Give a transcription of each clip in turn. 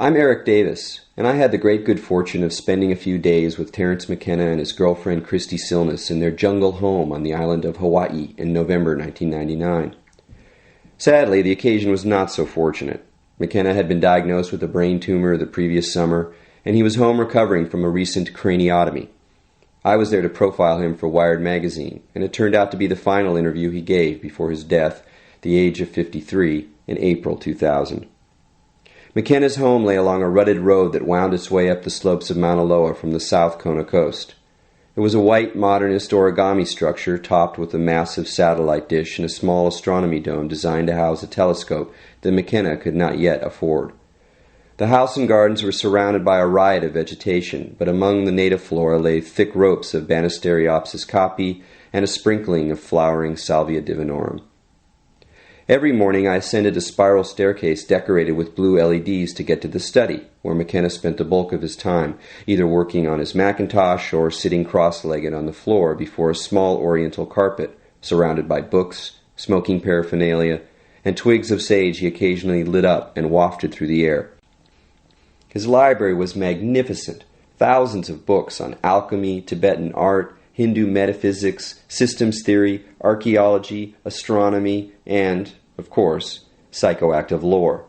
I'm Eric Davis, and I had the great good fortune of spending a few days with Terence McKenna and his girlfriend Christy Silness in their jungle home on the island of Hawaii in November 1999. Sadly, the occasion was not so fortunate. McKenna had been diagnosed with a brain tumor the previous summer, and he was home recovering from a recent craniotomy. I was there to profile him for Wired magazine, and it turned out to be the final interview he gave before his death, at the age of 53, in April 2000. McKenna's home lay along a rutted road that wound its way up the slopes of Mauna Loa from the South Kona coast. It was a white, modernist origami structure topped with a massive satellite dish and a small astronomy dome designed to house a telescope that McKenna could not yet afford. The house and gardens were surrounded by a riot of vegetation, but among the native flora lay thick ropes of Banisteriopsis caapi and a sprinkling of flowering Salvia divinorum. Every morning I ascended a spiral staircase decorated with blue LEDs to get to the study, where McKenna spent the bulk of his time, either working on his Macintosh or sitting cross-legged on the floor before a small oriental carpet, surrounded by books, smoking paraphernalia, and twigs of sage he occasionally lit up and wafted through the air. His library was magnificent, thousands of books on alchemy, Tibetan art, Hindu metaphysics, systems theory, archaeology, astronomy, and, of course, psychoactive lore.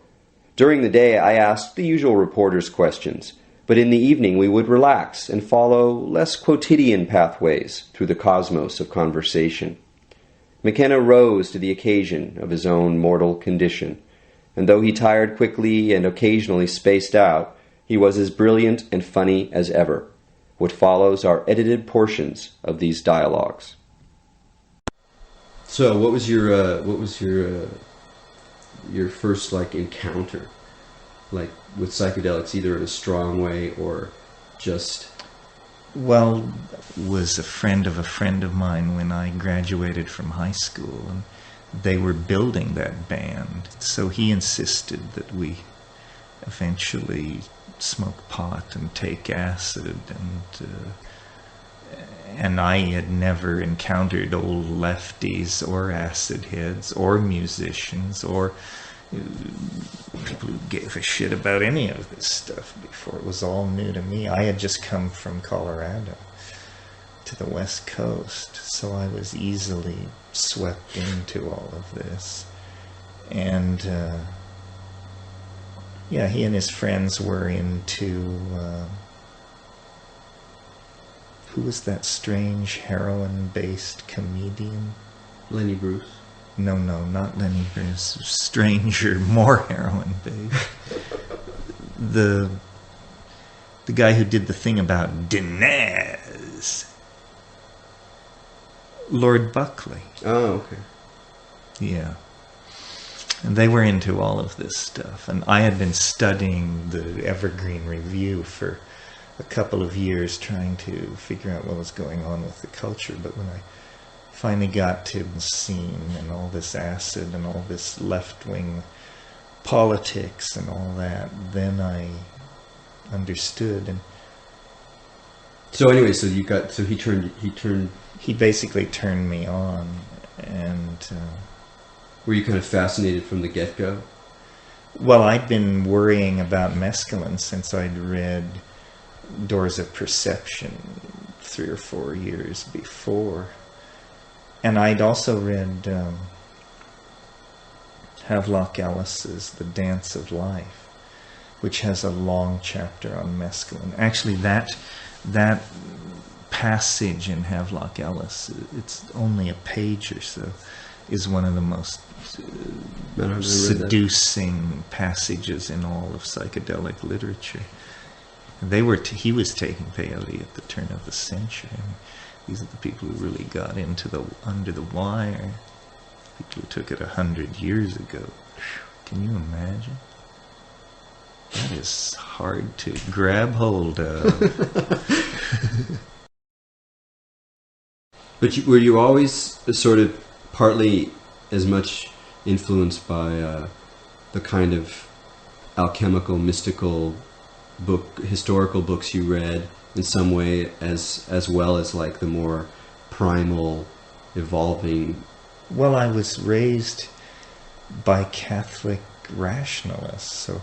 During the day I asked the usual reporter's questions, but in the evening we would relax and follow less quotidian pathways through the cosmos of conversation. McKenna rose to the occasion of his own mortal condition, and though he tired quickly and occasionally spaced out, he was as brilliant and funny as ever. What follows are edited portions of these dialogues. So, what was your first encounter, with psychedelics, either in a strong way or just? Well, was a friend of mine when I graduated from high school, and they were building that band, so he insisted that we eventually smoke pot and take acid, and I had never encountered old lefties or acid heads or musicians or people who gave a shit about any of this stuff before. It was all new to me. I had just come from Colorado to the West Coast, so I was easily swept into all of this. And he and his friends were into who was that strange heroin-based comedian? Lenny Bruce. No, not Lenny Bruce. Stranger, more heroin-based. The guy who did the thing about Dinez. Lord Buckley. Oh, okay. Yeah. And they were into all of this stuff. And I had been studying the Evergreen Review for a couple of years, trying to figure out what was going on with the culture. But when I finally got to the scene and all this acid and all this left-wing politics and all that, then I understood. And so anyway, he basically turned me on. And were you kind of fascinated from the get-go? Well, I'd been worrying about mescaline since I'd read Doors of Perception 3 or 4 years before. And I'd also read Havelock Ellis's The Dance of Life, which has a long chapter on mescaline. Actually, that passage in Havelock Ellis, it's only a page or so, is one of the most seducing passages in all of psychedelic literature. He was taking peyote at the turn of the century. I mean, these are the people who really got into under the wire. People who took it 100 years ago. Can you imagine? That is hard to grab hold of. But were you always sort of partly as much influenced by the kind of alchemical, mystical historical books you read in some way, as well as the more primal, evolving? Well, I was raised by Catholic rationalists, so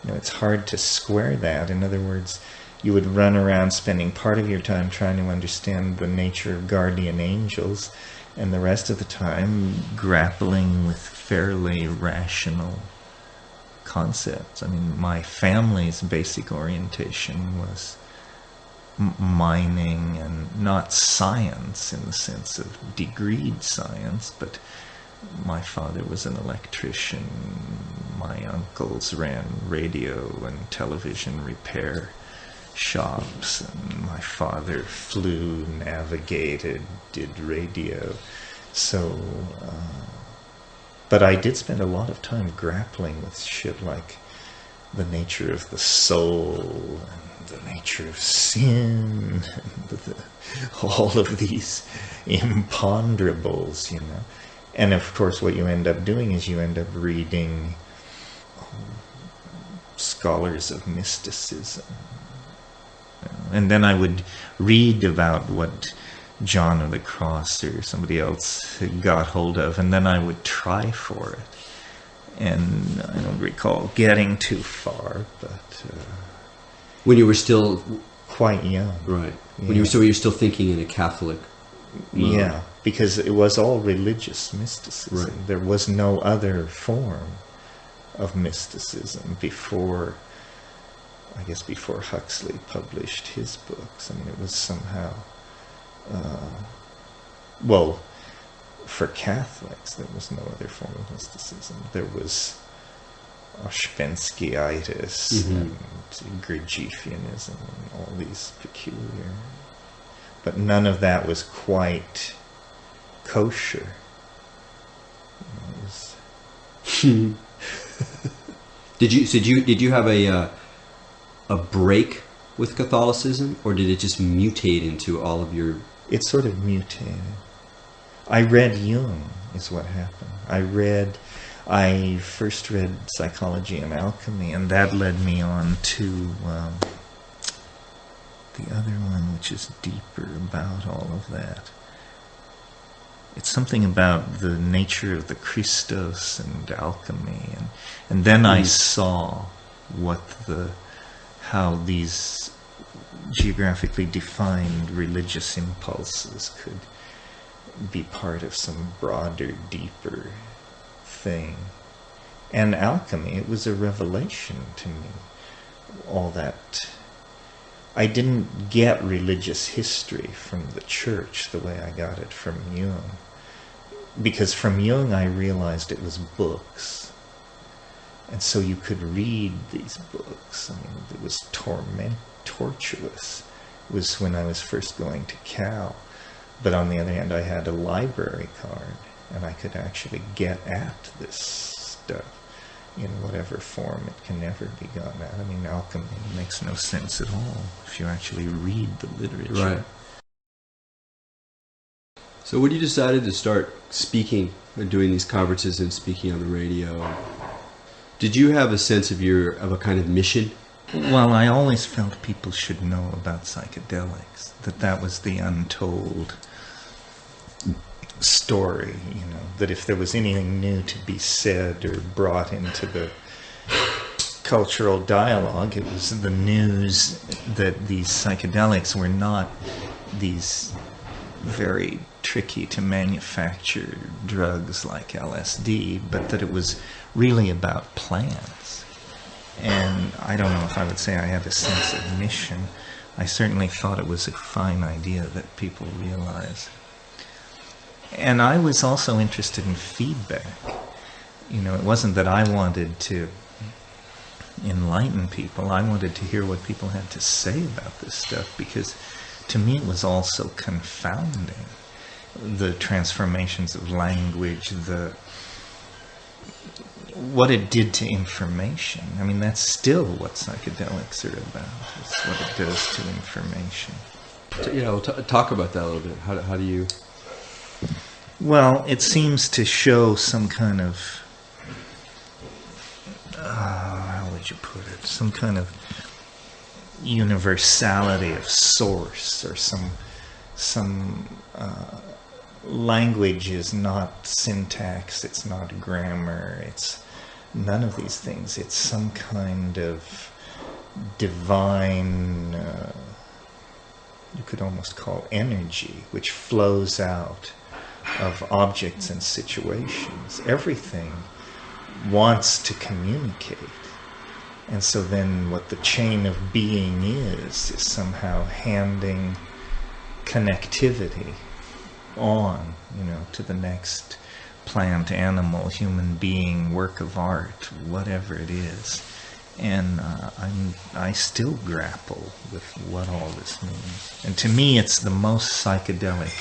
it's hard to square that. In other words, you would run around spending part of your time trying to understand the nature of guardian angels, and the rest of the time grappling with fairly rational concepts. I mean, my family's basic orientation was mining, and not science in the sense of degreed science, but my father was an electrician, my uncles ran radio and television repair shops, and my father flew, navigated, did radio. So, but I did spend a lot of time grappling with shit like the nature of the soul, and the nature of sin, and all of these imponderables, And of course what you end up doing is you end up reading scholars of mysticism. And then I would read about what John of the Cross or somebody else had got hold of, and then I would try for it. And I don't recall getting too far, but... when you were still... quite young. Right. Yeah. When you were still thinking in a Catholic mode. Yeah, because it was all religious mysticism. Right. There was no other form of mysticism before, I guess, before Huxley published his books. I mean, it was somehow... well, for Catholics, there was no other form of mysticism. There was Oshpenskyitis and Gurdjieffianism and all these peculiar... But none of that was quite kosher. Did you have a break with Catholicism, or did it just mutate into all of your... It sort of mutated. I read Jung, is what happened. I first read Psychology and Alchemy, and that led me on to the other one, which is deeper about all of that. It's something about the nature of the Christos and alchemy, and then I saw how these geographically defined religious impulses could be part of some broader, deeper thing. And alchemy, it was a revelation to me. All that... I didn't get religious history from the church the way I got it from Jung. Because from Jung I realized it was books. And so you could read these books. I mean, it was tortuous. It was when I was first going to Cal. But on the other hand, I had a library card, and I could actually get at this stuff in whatever form it can never be gotten at. I mean, alchemy makes no sense at all if you actually read the literature. Right. So when you decided to start speaking and doing these conferences and speaking on the radio, did you have a sense of a kind of mission? Well, I always felt people should know about psychedelics, that was the untold story, that if there was anything new to be said or brought into the cultural dialogue, it was the news that these psychedelics were not these very tricky to manufacture drugs like LSD, but that it was really about plants. And I don't know if I would say I had a sense of mission. I certainly thought it was a fine idea that people realize. And I was also interested in feedback. It wasn't that I wanted to enlighten people. I wanted to hear what people had to say about this stuff, because to me it was all so confounding. The transformations of language, what it did to information. I mean, that's still what psychedelics are about. It's what it does to information. Yeah, well, talk about that a little bit. How do you... Well, it seems to show some kind of, how would you put it? Some kind of universality of source, or some language is not syntax, it's not grammar, it's none of these things. It's some kind of divine, you could almost call energy, which flows out of objects and situations. Everything wants to communicate. And so then what the chain of being is somehow handing connectivity on, to the next plant, animal, human being, work of art, whatever it is. And I still grapple with what all this means. And to me, it's the most psychedelic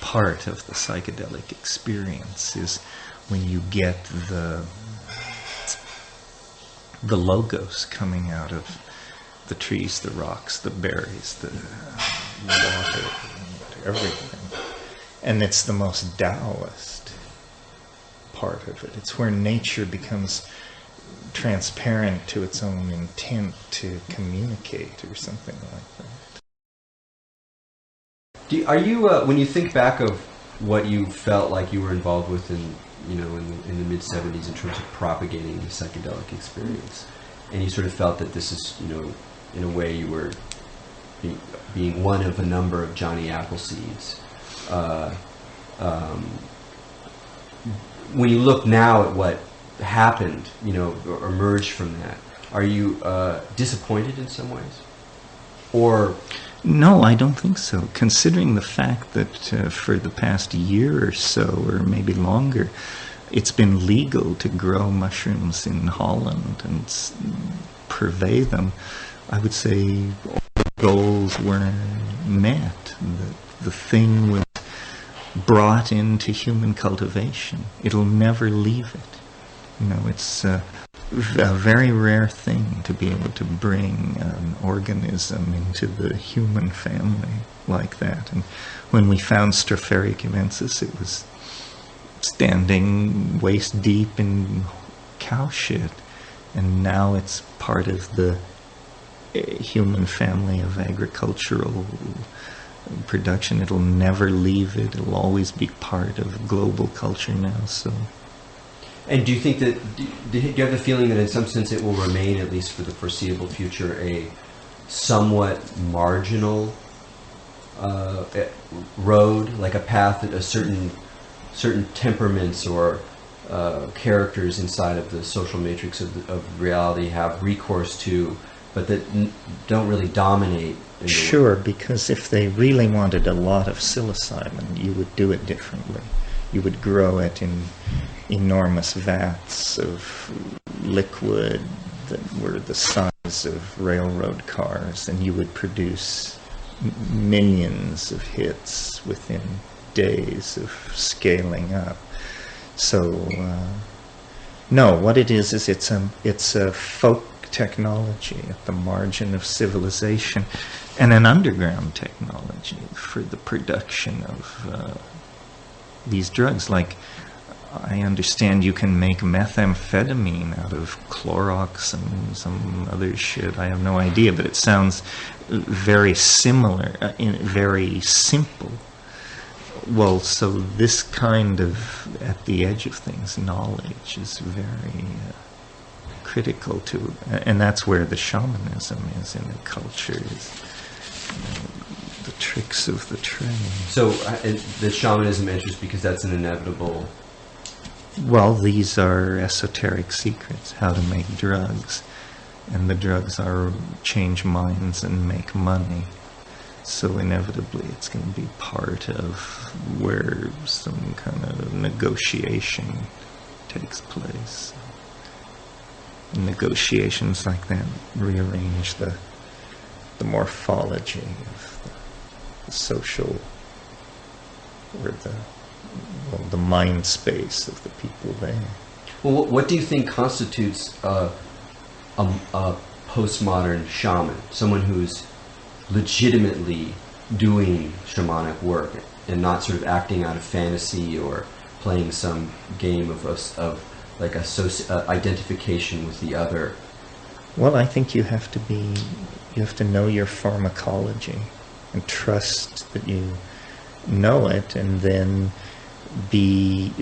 part of the psychedelic experience is when you get the logos coming out of the trees, the rocks, the berries, the water, everything. And it's the most Taoist part of it. It's where nature becomes transparent to its own intent to communicate or something like that. Are you, when you think back of what you felt like you were involved with in the mid-70s in terms of propagating the psychedelic experience, and you sort of felt that this is, in a way you were being one of a number of Johnny Appleseeds. When you look now at what happened, or emerged from that, are you disappointed in some ways? Or... No, I don't think so. Considering the fact that for the past year or so, or maybe longer, it's been legal to grow mushrooms in Holland and purvey them, I would say all the goals were met. The thing was brought into human cultivation. It'll never leave it. It's a very rare thing to be able to bring an organism into the human family like that. And when we found Stropharia cubensis, it was standing waist deep in cow shit. And now it's part of the human family of agricultural production. It'll never leave it. It'll always be part of global culture now. So. And do you think that, do you have the feeling that in some sense it will remain, at least for the foreseeable future, a somewhat marginal road, like a path that a certain temperaments or characters inside of the social matrix of reality have recourse to, but that don't really dominate? Sure, because if they really wanted a lot of psilocybin, you would do it differently. You would grow it in enormous vats of liquid that were the size of railroad cars, and you would produce millions of hits within days of scaling up. So, no, what it is it's a folk technology at the margin of civilization, and an underground technology for the production of these drugs. Like, I understand you can make methamphetamine out of Clorox and some other shit. I have no idea, but it sounds very similar, very simple. Well, so this kind of, at the edge of things, knowledge is very critical to, and that's where the shamanism is in the culture, is the tricks of the trade. So the shamanism enters because that's an inevitable... Well, these are esoteric secrets, how to make drugs. And the drugs are change minds and make money. So inevitably it's going to be part of where some kind of negotiation takes place. Negotiations like that rearrange the morphology of the social, or the mind space of the people there. Well, what do you think constitutes a postmodern shaman? Someone who's legitimately doing shamanic work and not sort of acting out of fantasy or playing some game of like identification with the other. Well, I think you have to know your pharmacology and trust that you know it, and then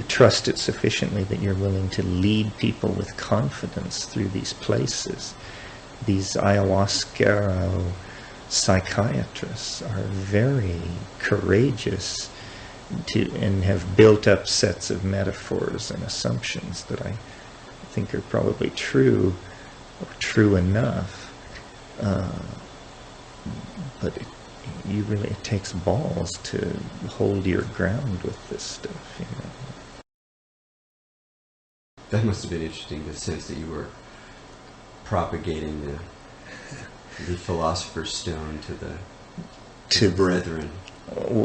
trust it sufficiently that you're willing to lead people with confidence through these places. These ayahuasca psychiatrists are very courageous and have built up sets of metaphors and assumptions that I think are probably true, or true enough. But it takes balls to hold your ground with this stuff, you know. That must have been interesting, the sense that you were propagating the philosopher's stone to the brethren.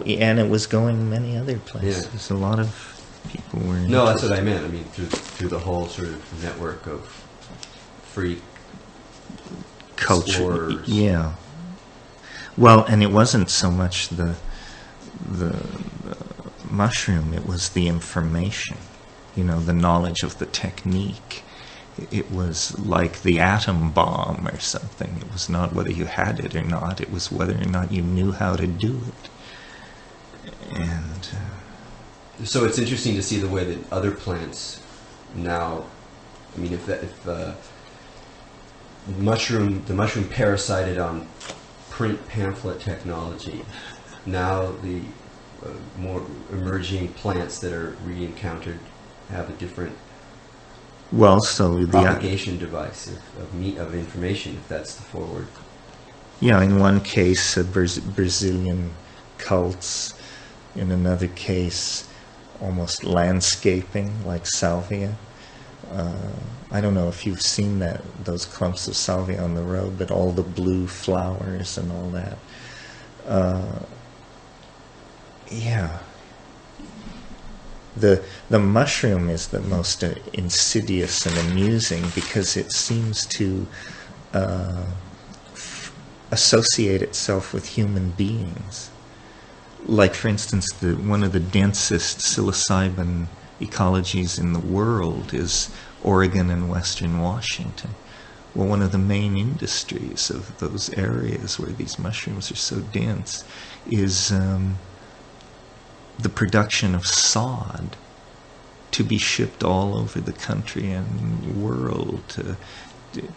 And it was going many other places. Yeah. A lot of people were interested. No, that's what I meant. I mean, through the whole sort of network of free culture. Explorers. Yeah. Well, and it wasn't so much the mushroom, it was the information, you know, the knowledge of the technique. It was like the atom bomb or something. It was not whether you had it or not, it was whether or not you knew how to do it. And so it's interesting to see the way that other plants now, I mean, if the mushroom parasited on print pamphlet technology, now the more emerging plants that are re-encountered have a different propagation device of information, if that's the forward. Yeah, in one case, Brazilian cults. In another case, almost landscaping, like salvia. I don't know if you've seen those clumps of salvia on the road, but all the blue flowers and all that. Yeah. The mushroom is the most insidious and amusing because it seems to associate itself with human beings. Like, for instance, one of the densest psilocybin ecologies in the world is Oregon and Western Washington. Well, one of the main industries of those areas where these mushrooms are so dense is the production of sod to be shipped all over the country and world,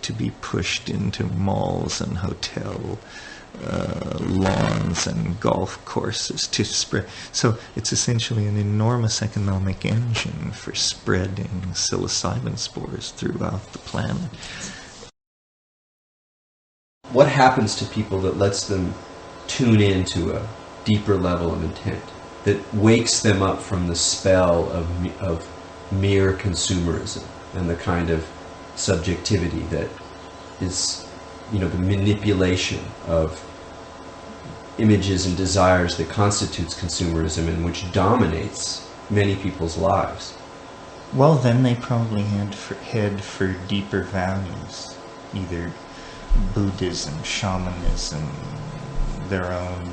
to be pushed into malls and hotel lawns and golf courses to spread. So it's essentially an enormous economic engine for spreading psilocybin spores throughout the planet. What happens to people that lets them tune into a deeper level of intent, that wakes them up from the spell of mere consumerism and the kind of subjectivity that is, you know, the manipulation of images and desires that constitutes consumerism and which dominates many people's lives? Well, then they probably head for deeper values, either Buddhism, shamanism, their own,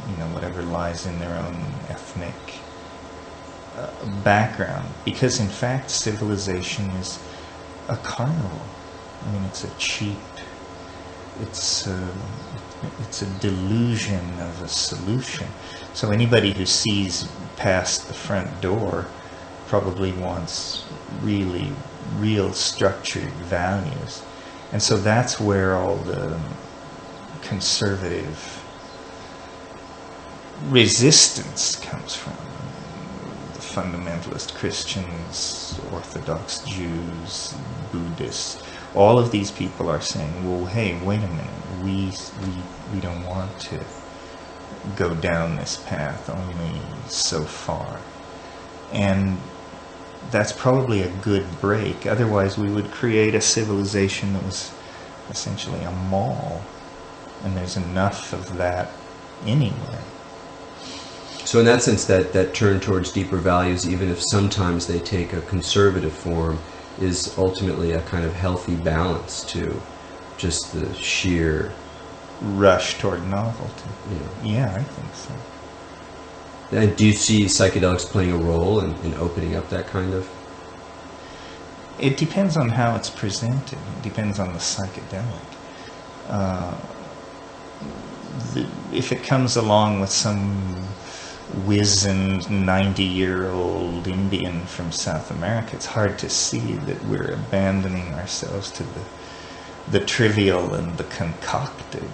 you know, whatever lies in their own ethnic background. Because in fact, civilization is a carnival. I mean, it's a cheap, it's a delusion of a solution. So anybody who sees past the front door probably wants really real structured values. And so that's where all the conservative resistance comes from. The fundamentalist Christians, Orthodox Jews, Buddhists, all of these people are saying, well, hey, wait a minute, we don't want to go down this path only so far. And that's probably a good break. Otherwise, we would create a civilization that was essentially a mall. And there's enough of that anyway. So in that sense, that turn towards deeper values, even if sometimes they take a conservative form, is ultimately a kind of healthy balance to just the sheer rush toward novelty. Yeah, I think so. And do you see psychedelics playing a role in opening up that kind of? It depends on how it's presented. It depends on the psychedelic. If it comes along with some wizened 90-year-old Indian from South America, it's hard to see that we're abandoning ourselves to the trivial and the concocted.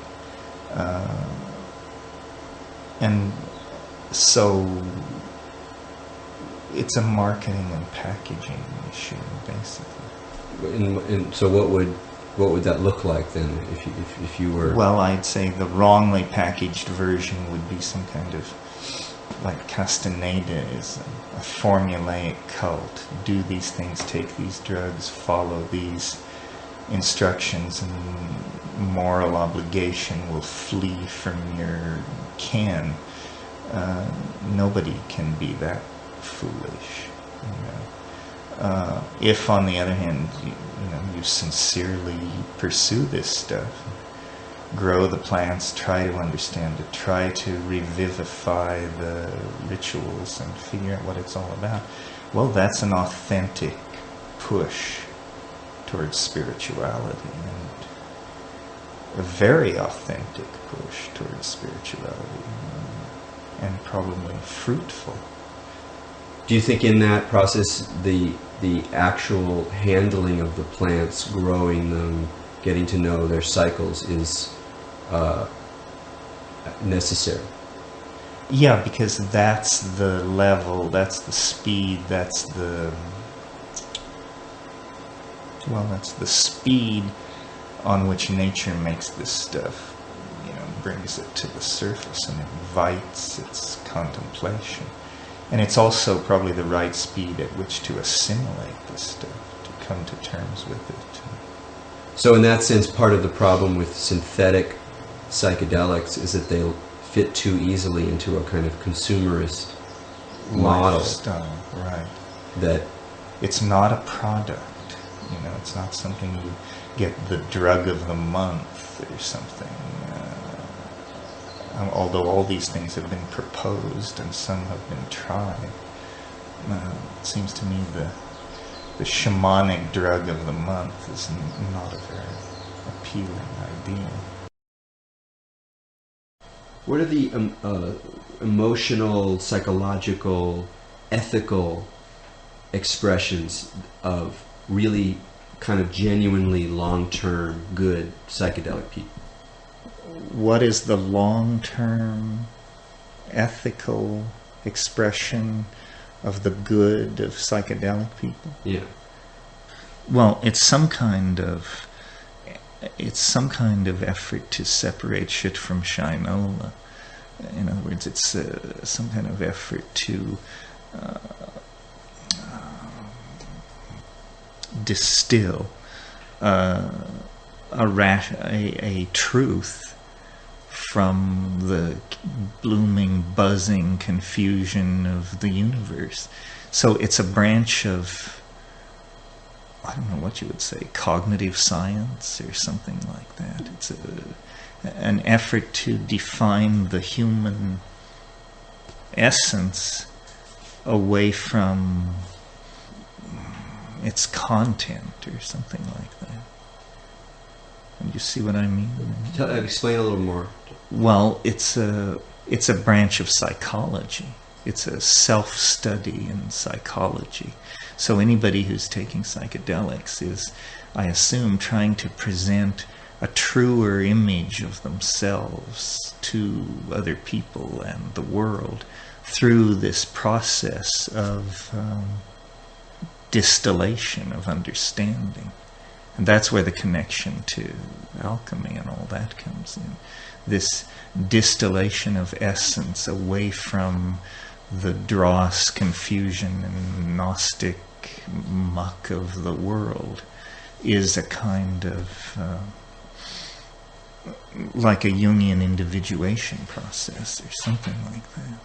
And so it's a marketing and packaging issue, basically. And so what would that look like then, if you were? Well, I'd say the wrongly packaged version would be some kind of, like Castaneda is a formulaic cult. Do these things, take these drugs, follow these instructions, and moral obligation will flee from your ken. Nobody can be that foolish, you know. If, on the other hand, you sincerely pursue this stuff, grow the plants, try to understand it, try to revivify the rituals and figure out what it's all about, well, that's an authentic push towards spirituality, and a very authentic push towards spirituality, and probably fruitful. Do you think in that process the actual handling of the plants, growing them, getting to know their cycles is necessary? Yeah, because that's the level, that's the speed, that's the speed on which nature makes this stuff, brings it to the surface and invites its contemplation. And it's also probably the right speed at which to assimilate this stuff, to come to terms with it. So in that sense, part of the problem with synthetic psychedelics is that they'll fit too easily into a kind of consumerist model. Lifestyle, right. That it's not a product. It's not something you get the drug of the month or something. Although all these things have been proposed and some have been tried, it seems to me the shamanic drug of the month is not a very appealing idea. What are the emotional, psychological, ethical expressions of really kind of genuinely long-term good psychedelic people? What is the long-term ethical expression of the good of psychedelic people? Yeah. Well, it's some kind of effort to separate shit from shinola. In other words, it's some kind of effort to distill a truth from the blooming, buzzing confusion of the universe. So it's a branch of, I don't know what you would say, cognitive science or something like that. It's an effort to define the human essence away from its content or something like that. And you see what I mean? Explain a little more. Well, it's a branch of psychology. It's a self-study in psychology. So anybody who's taking psychedelics is, I assume, trying to present a truer image of themselves to other people and the world through this process of distillation of understanding. And that's where the connection to alchemy and all that comes in. This distillation of essence away from the dross, confusion, and Gnostic muck of the world is a kind of like a Jungian individuation process or something like that.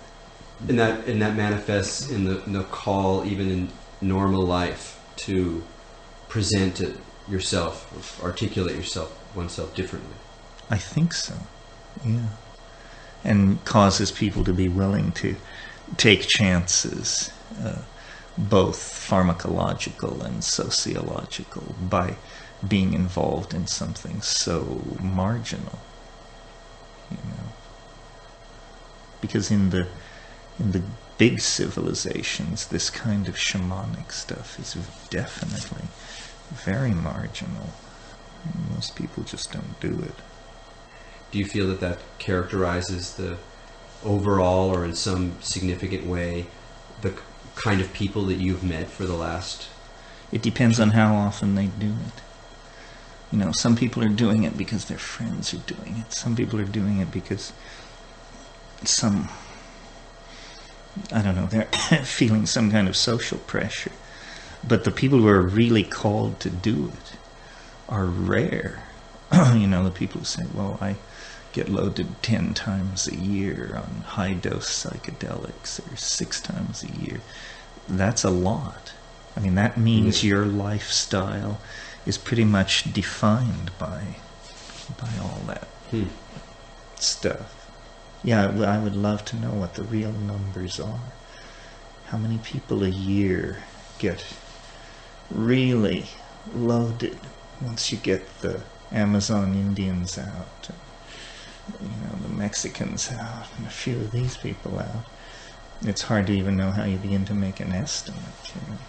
And that manifests in the call, even in normal life, to present it yourself, articulate oneself differently. I think so, yeah. And causes people to be willing to take chances, both pharmacological and sociological, by being involved in something so marginal, Because in In the big civilizations, this kind of shamanic stuff is definitely very marginal. Most people just don't do it. Do you feel that that characterizes the overall, or in some significant way, the kind of people that you've met for the last... It depends on how often they do it. You know, some people are doing it because their friends are doing it. Some people are doing it because I don't know, they're feeling some kind of social pressure. But the people who are really called to do it are rare. You know, the people who say, well, I get loaded 10 times a year on high-dose psychedelics, or 6 times a year. That's a lot. I mean, that means your lifestyle is pretty much defined by all that stuff. Yeah, I would love to know what the real numbers are. How many people a year get really loaded once you get the Amazon Indians out, and, you know, the Mexicans out, and a few of these people out. It's hard to even know how you begin to make an estimate, you know.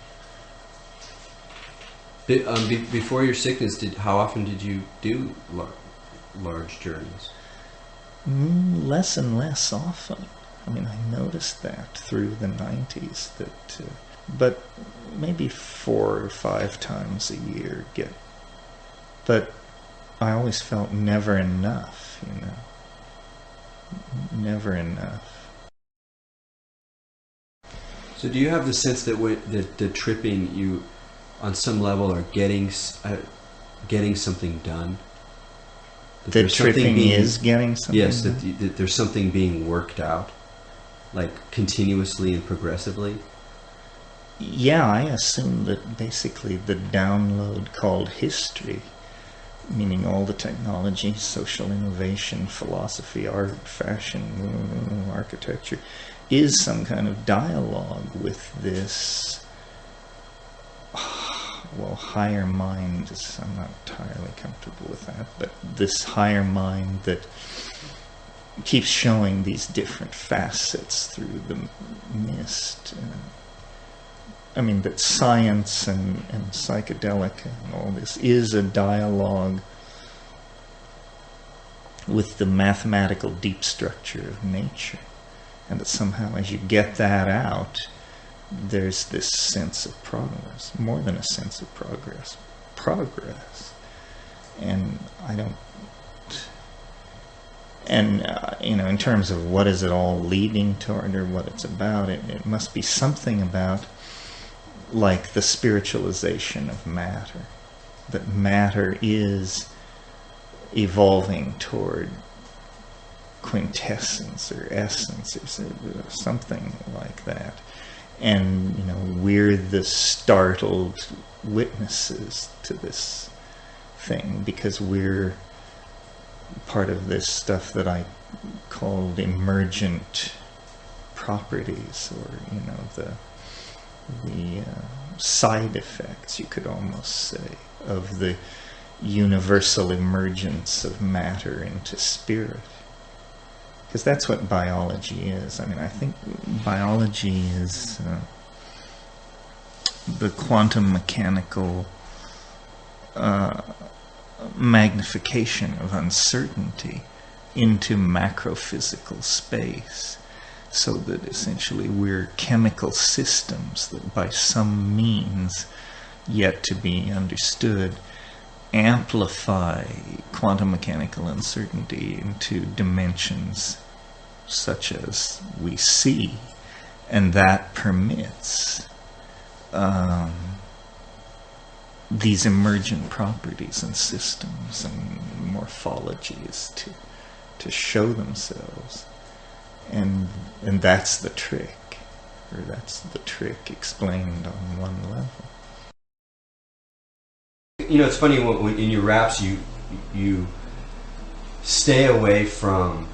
Before your sickness, how often did you do large journeys? Less and less often. I mean, I noticed that through the 90s, but maybe 4 or 5 times a year but I always felt never enough, you know. Never enough. So do you have the sense that the tripping, you on some level are getting something done? The tripping is getting something done? Yes, that there's something being worked out, like continuously and progressively? Yeah, I assume that basically the download called history, meaning all the technology, social innovation, philosophy, art, fashion, architecture, is some kind of dialogue with this, well, higher mind. I'm not entirely comfortable with that, but this higher mind that keeps showing these different facets through the mist. I mean, that science and psychedelic and all this is a dialogue with the mathematical deep structure of nature. And that somehow as you get that out, there's this sense of progress, more than a sense of progress. And I don't... And, you know, in terms of what is it all leading toward or what it's about, it must be something about like the spiritualization of matter, that matter is evolving toward quintessence or essence or something like that. And, you know, we're the startled witnesses to this thing because we're part of this stuff that I called emergent properties, or, you know, the side effects, you could almost say, of the universal emergence of matter into spirit. Because that's what biology is. I mean, I think biology is the quantum mechanical magnification of uncertainty into macrophysical space. So that essentially we're chemical systems that by some means yet to be understood amplify quantum mechanical uncertainty into dimensions such as we see, and that permits these emergent properties and systems and morphologies to show themselves. And that's the trick, or that's the trick explained on one level. You know, it's funny when in your raps you stay away from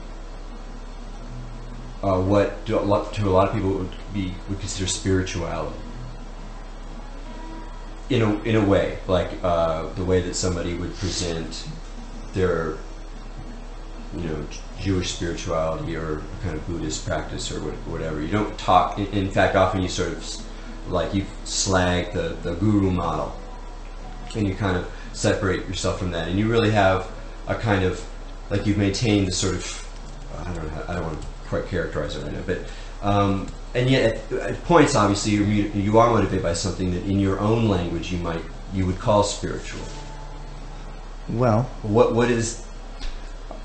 what to a lot of people would consider spirituality. In a way, like the way that somebody would present their Jewish spirituality or kind of Buddhist practice or whatever. You don't talk. In fact, often you sort of you slag the guru model, and you kind of separate yourself from that, and you really have a kind of you've maintained the sort of I don't want to quite characterize it right now, but and yet at points obviously you are motivated by something that in your own language you would call spiritual. Well,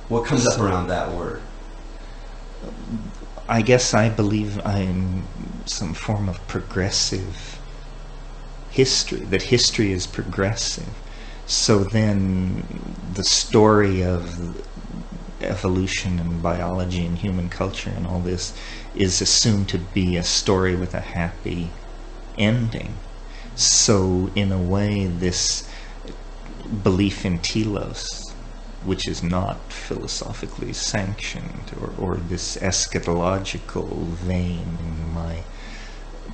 what comes up around that word? I guess I believe I'm some form of progressive history, that history is progressive. So then the story of evolution and biology and human culture and all this is assumed to be a story with a happy ending. So in a way, this belief in telos, which is not philosophically sanctioned, or this eschatological vein in my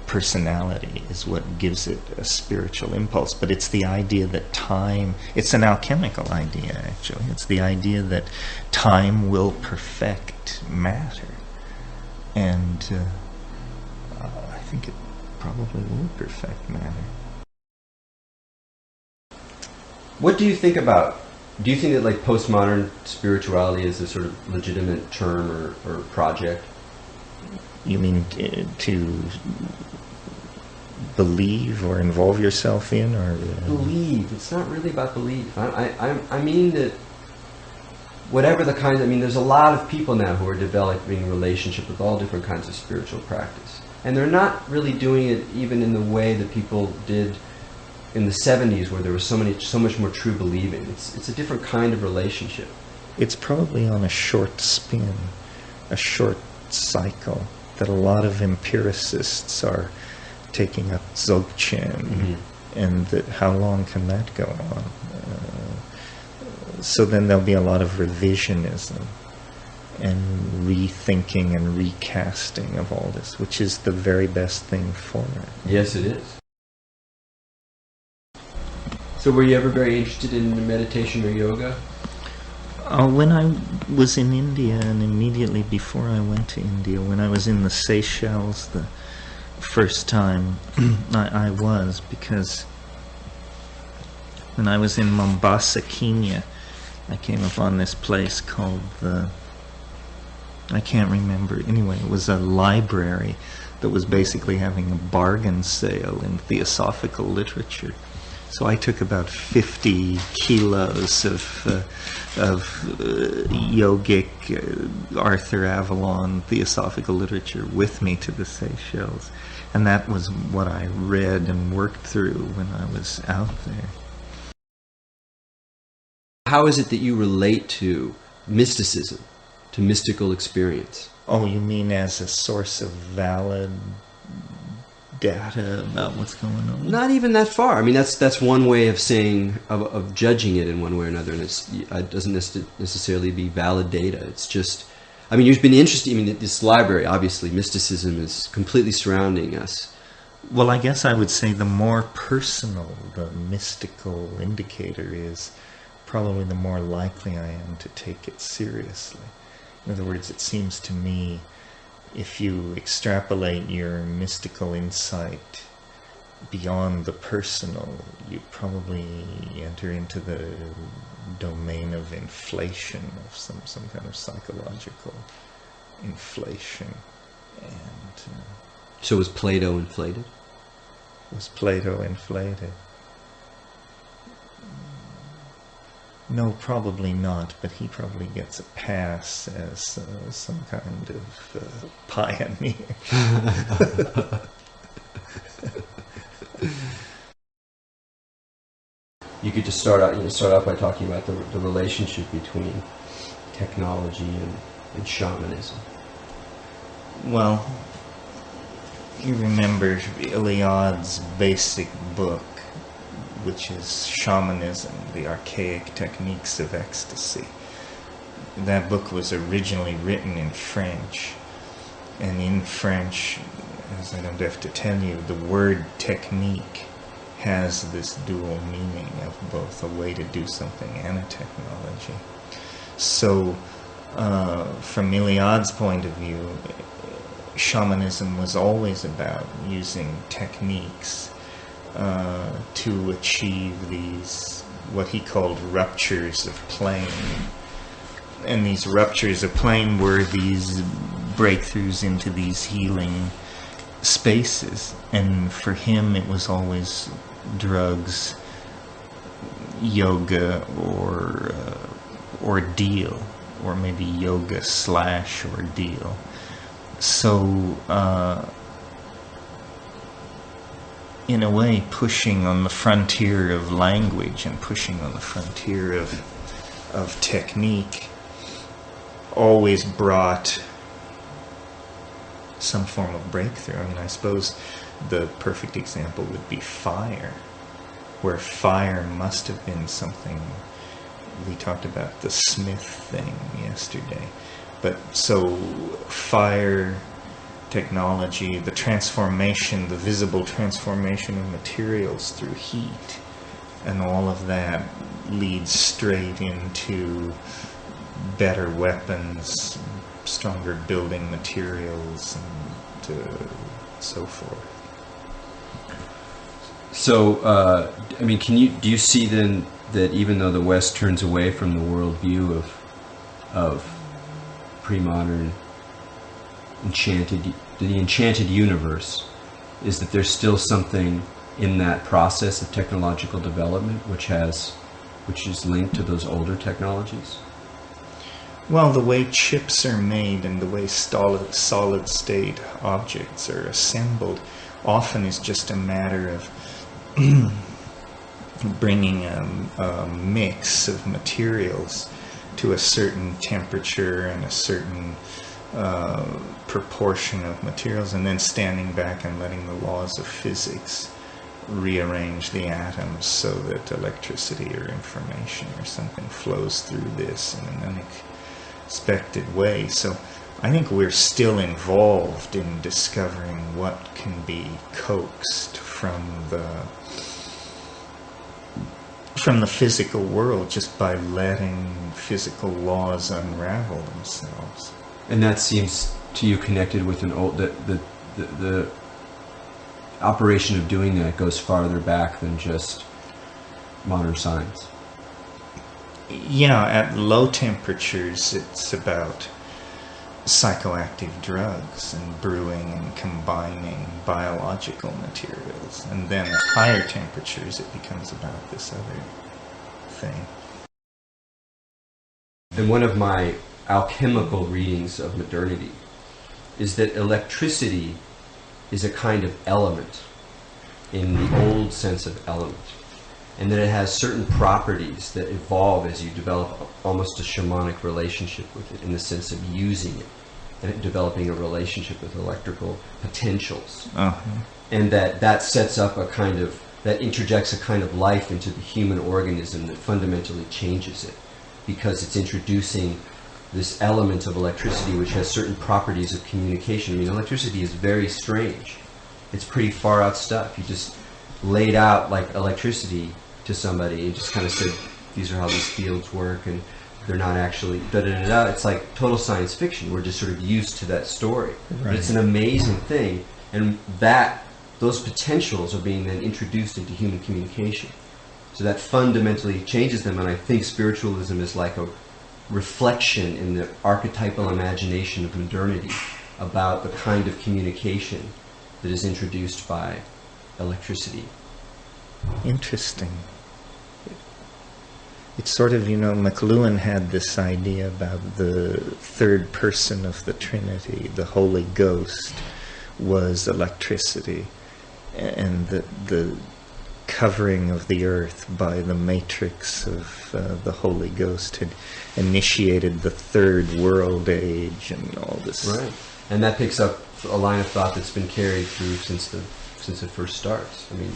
personality, is what gives it a spiritual impulse. But it's the idea that time, it's an alchemical idea actually, it's the idea that time will perfect matter. And I think it probably will perfect matter. What do you think about? Do you think that postmodern spirituality is a sort of legitimate term or project? You mean to believe or involve yourself in, or believe? It's not really about belief. I mean that whatever the kind. I mean, there's a lot of people now who are developing a relationship with all different kinds of spiritual practice, and they're not really doing it even in the way that people did in the 70s, where there was so much more true believing. It's a different kind of relationship. It's probably on a short spin, a short cycle, that a lot of empiricists are taking up Dzogchen, and that how long can that go on? So then there'll be a lot of revisionism and rethinking and recasting of all this, which is the very best thing for it. Yes, it is. So were you ever very interested in meditation or yoga? When I was in India, and immediately before I went to India, when I was in the Seychelles the first time, I was, because when I was in Mombasa, Kenya, I came upon this place called I can't remember, anyway, it was a library that was basically having a bargain sale in theosophical literature. So I took about 50 kilos of yogic Arthur Avalon theosophical literature with me to the Seychelles. And that was what I read and worked through when I was out there. How is it that you relate to mysticism, to mystical experience? Oh, you mean as a source of valid data about what's going on? Not even that far. I mean, that's one way of saying, of judging it in one way or another, and it doesn't necessarily be valid data. It's just, I mean, you've been interested. I mean, this library, obviously, mysticism is completely surrounding us. Well, I guess I would say the more personal the mystical indicator is, probably the more likely I am to take it seriously. In other words, it seems to me, if you extrapolate your mystical insight beyond the personal, you probably enter into the domain of inflation, of some kind of psychological inflation. And so was Plato inflated? Was Plato inflated? No, probably not, but he probably gets a pass as some kind of pioneer. You could just start out by talking about the relationship between technology and shamanism. Well, you remember Iliad's basic book, which is Shamanism, the Archaic Techniques of Ecstasy. That book was originally written in French, and in French, as I don't have to tell you, the word technique has this dual meaning of both a way to do something and a technology. So from Iliad's point of view, shamanism was always about using techniques to achieve these, what he called ruptures of plane. And these ruptures of plane were these breakthroughs into these healing spaces. And for him, it was always drugs, yoga, or ordeal, or maybe yoga / ordeal. So, in a way, pushing on the frontier of language and pushing on the frontier of technique always brought some form of breakthrough. I mean, I suppose the perfect example would be fire, where fire must have been something. We talked about the Smith thing yesterday. But so fire technology, the transformation, the visible transformation of materials through heat, and all of that leads straight into better weapons, stronger building materials, and so forth. So, I mean, do you see then that even though the West turns away from the worldview of pre-modern the enchanted universe, is that there's still something in that process of technological development which is linked to those older technologies? Well, the way chips are made and the way solid state objects are assembled often is just a matter of bringing a mix of materials to a certain temperature and a certain proportion of materials, and then standing back and letting the laws of physics rearrange the atoms so that electricity or information or something flows through this in an unexpected way. So I think we're still involved in discovering what can be coaxed from the physical world just by letting physical laws unravel themselves. And that seems to you connected with an old the operation of doing that goes farther back than just modern science. Yeah, at low temperatures it's about psychoactive drugs and brewing and combining biological materials, and then at higher temperatures it becomes about this other thing. And one of my alchemical readings of modernity is that electricity is a kind of element in the old sense of element, and that it has certain properties that evolve as you develop almost a shamanic relationship with it, in the sense of using it and developing a relationship with electrical potentials. And that sets up that interjects a kind of life into the human organism that fundamentally changes it, because it's introducing this element of electricity which has certain properties of communication. I mean, electricity is very strange. It's pretty far out stuff. You just laid out like electricity to somebody and just kind of said, these are how these fields work, and they're not actually da-da-da-da. It's like total science fiction. We're just sort of used to that story. Right. But it's an amazing thing, and those potentials are being then introduced into human communication. So that fundamentally changes them, and I think spiritualism is like a reflection in the archetypal imagination of modernity about the kind of communication that is introduced by electricity. Interesting. It's sort of, McLuhan had this idea about the third person of the Trinity, the Holy Ghost, was electricity, and the covering of the earth by the matrix of the Holy Ghost had initiated the third world age and all this. Right, and that picks up a line of thought that's been carried through since it first starts. I mean,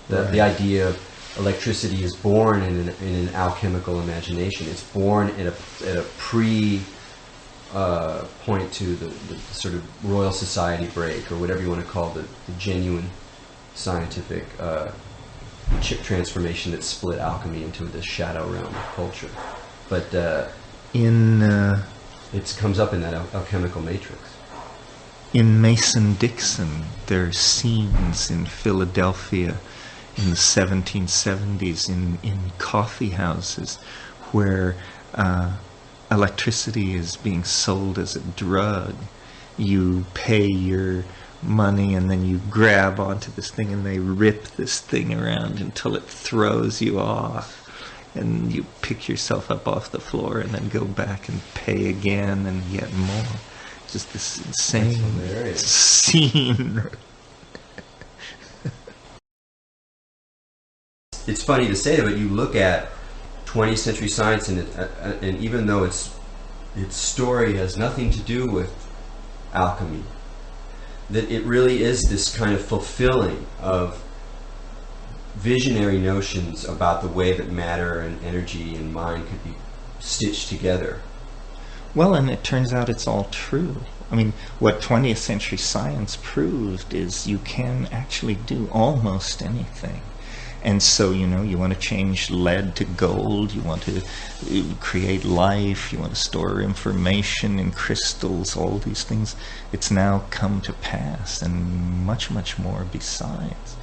the idea of electricity is born in an alchemical imagination. It's born at a point to the sort of Royal Society break, or whatever you want to call the genuine scientific transformation that split alchemy into this shadow realm of culture. But in it comes up in that alchemical matrix. In Mason-Dixon, there are scenes in Philadelphia in the 1770s in coffee houses where electricity is being sold as a drug. You pay your money and then you grab onto this thing and they rip this thing around until it throws you off. And you pick yourself up off the floor and then go back and pay again and yet more. Just this insane scene. It's funny to say, but you look at 20th century science, and even though its story has nothing to do with alchemy, that it really is this kind of fulfilling of visionary notions about the way that matter and energy and mind could be stitched together. Well, and it turns out it's all true. I mean, what 20th century science proved is you can actually do almost anything. And so, you know, you want to change lead to gold, you want to create life, you want to store information in crystals, all these things. It's now come to pass, and much, much more besides.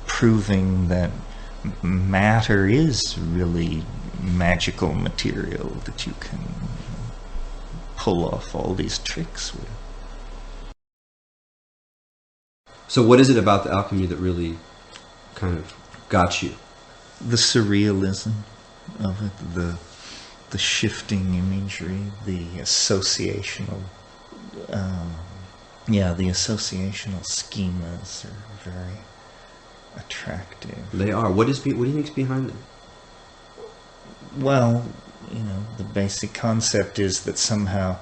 Proving that matter is really magical material that you can pull off all these tricks with. So what is it about the alchemy that really kind of got you? The surrealism of it, the shifting imagery, the associational, the associational schemas are very attractive. They are. What do you think's behind them? Well, you know, the basic concept is that somehow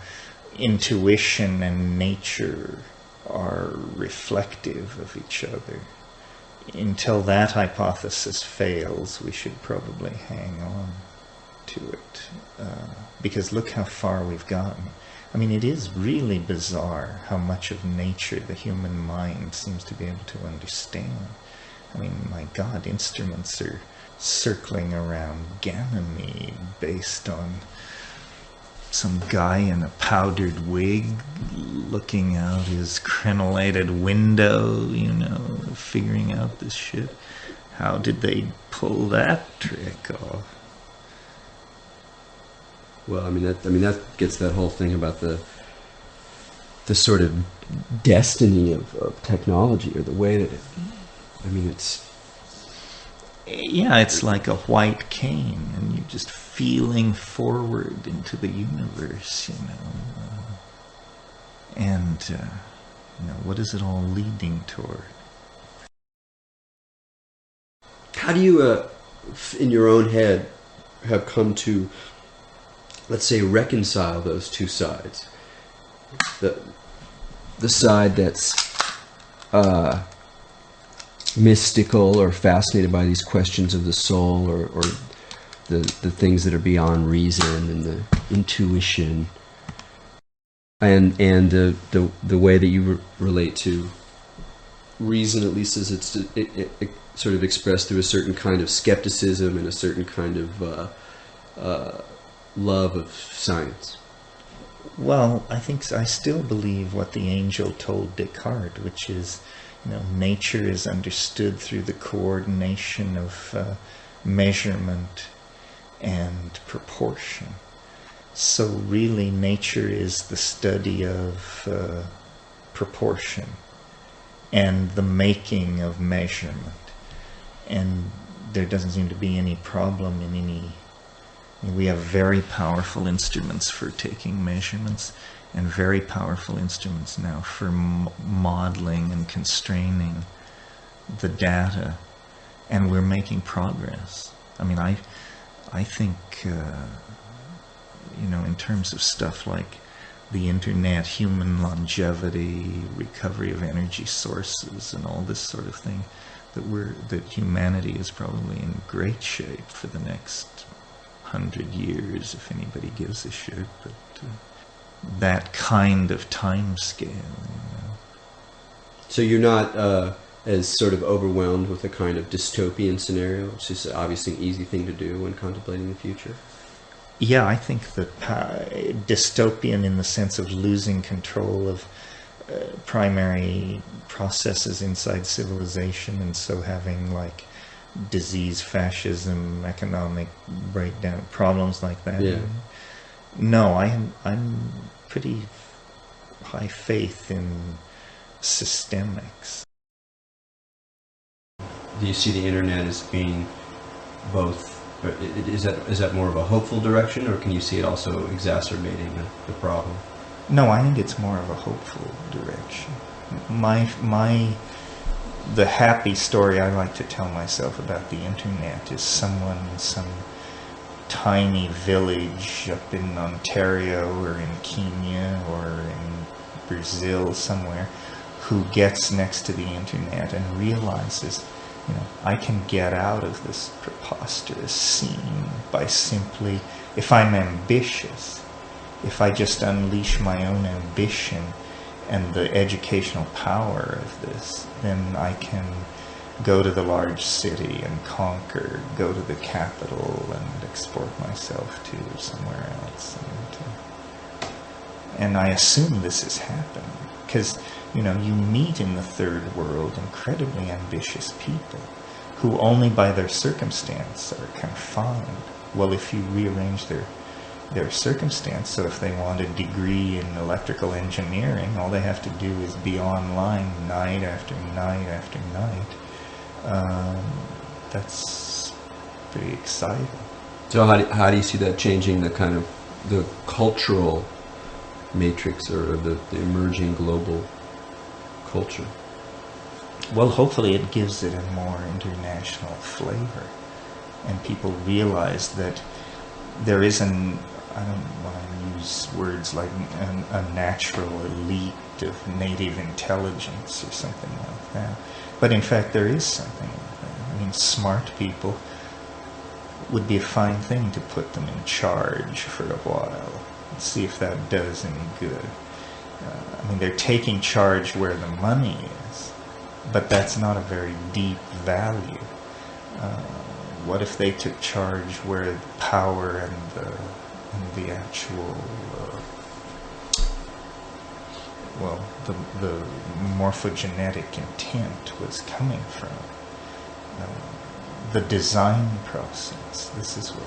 intuition and nature are reflective of each other. Until that hypothesis fails, we should probably hang on to it. Because look how far we've gotten. I mean, it is really bizarre how much of nature the human mind seems to be able to understand. I mean, my God, instruments are circling around Ganymede based on some guy in a powdered wig looking out his crenellated window, you know, figuring out this shit. How did they pull that trick off? Well, I mean that gets that whole thing about the sort of destiny of technology, or the way that it's like a white cane, and you're just feeling forward into the universe, you know. What is it all leading toward? How do you, in your own head, have come to, let's say, reconcile those two sides? The side that's mystical or fascinated by these questions of the soul, or the things that are beyond reason, and the intuition, and the way that you relate to reason, at least as it's sort of expressed through a certain kind of skepticism and a certain kind of love of science. Well, I still believe what the angel told Descartes, which is, you know, nature is understood through the coordination of measurement and proportion. So really, nature is the study of proportion and the making of measurement. And there doesn't seem to be any problem in any... We have very powerful instruments for taking measurements, and very powerful instruments now for modeling and constraining the data, and we're making progress. I mean, I think, in terms of stuff like the internet, human longevity, recovery of energy sources, and all this sort of thing, that humanity is probably in great shape for the next 100 years, if anybody gives a shit. But that kind of time scale, So you're not as sort of overwhelmed with a kind of dystopian scenario, which is obviously an easy thing to do when contemplating the future? Yeah, I think that dystopian in the sense of losing control of primary processes inside civilization, and so having like disease, fascism, economic breakdown, problems like that. Yeah. No, I'm pretty high faith in systemics. Do you see the internet as being both? Is that more of a hopeful direction, or can you see it also exacerbating the problem? No, I think it's more of a hopeful direction. The happy story I like to tell myself about the internet is someone in some tiny village up in Ontario or in Kenya or in Brazil somewhere who gets next to the internet and realizes, I can get out of this preposterous scene by simply, if I'm ambitious, if I just unleash my own ambition and the educational power of this, then I can go to the large city and conquer, go to the capital and export myself to somewhere else. And I assume this is happening because, you meet in the third world incredibly ambitious people who only by their circumstance are confined. Well, if you rearrange their circumstance, so if they want a degree in electrical engineering, all they have to do is be online night after night after night. That's pretty exciting. So how do you see that changing the kind of the cultural matrix or the emerging global culture? Well, hopefully it gives it a more international flavor, and people realize that there is I don't want to use words like a natural elite of native intelligence or something like that, but in fact there is something like that. I mean, smart people would be a fine thing to put them in charge for a while and see if that does any good. I mean, they're taking charge where the money is, but that's not a very deep value. What if they took charge where the power and the actual, the morphogenetic intent was coming from? The design process. This is what.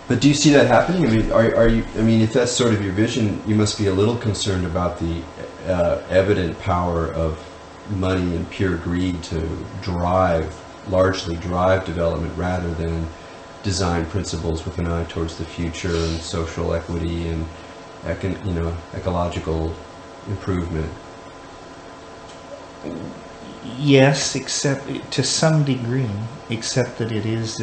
But do you see that happening? I mean, are you? I mean, if that's sort of your vision, you must be a little concerned about the evident power of money and pure greed to largely drive development rather than design principles with an eye towards the future and social equity and ecological improvement. Yes, except to some degree, except that it is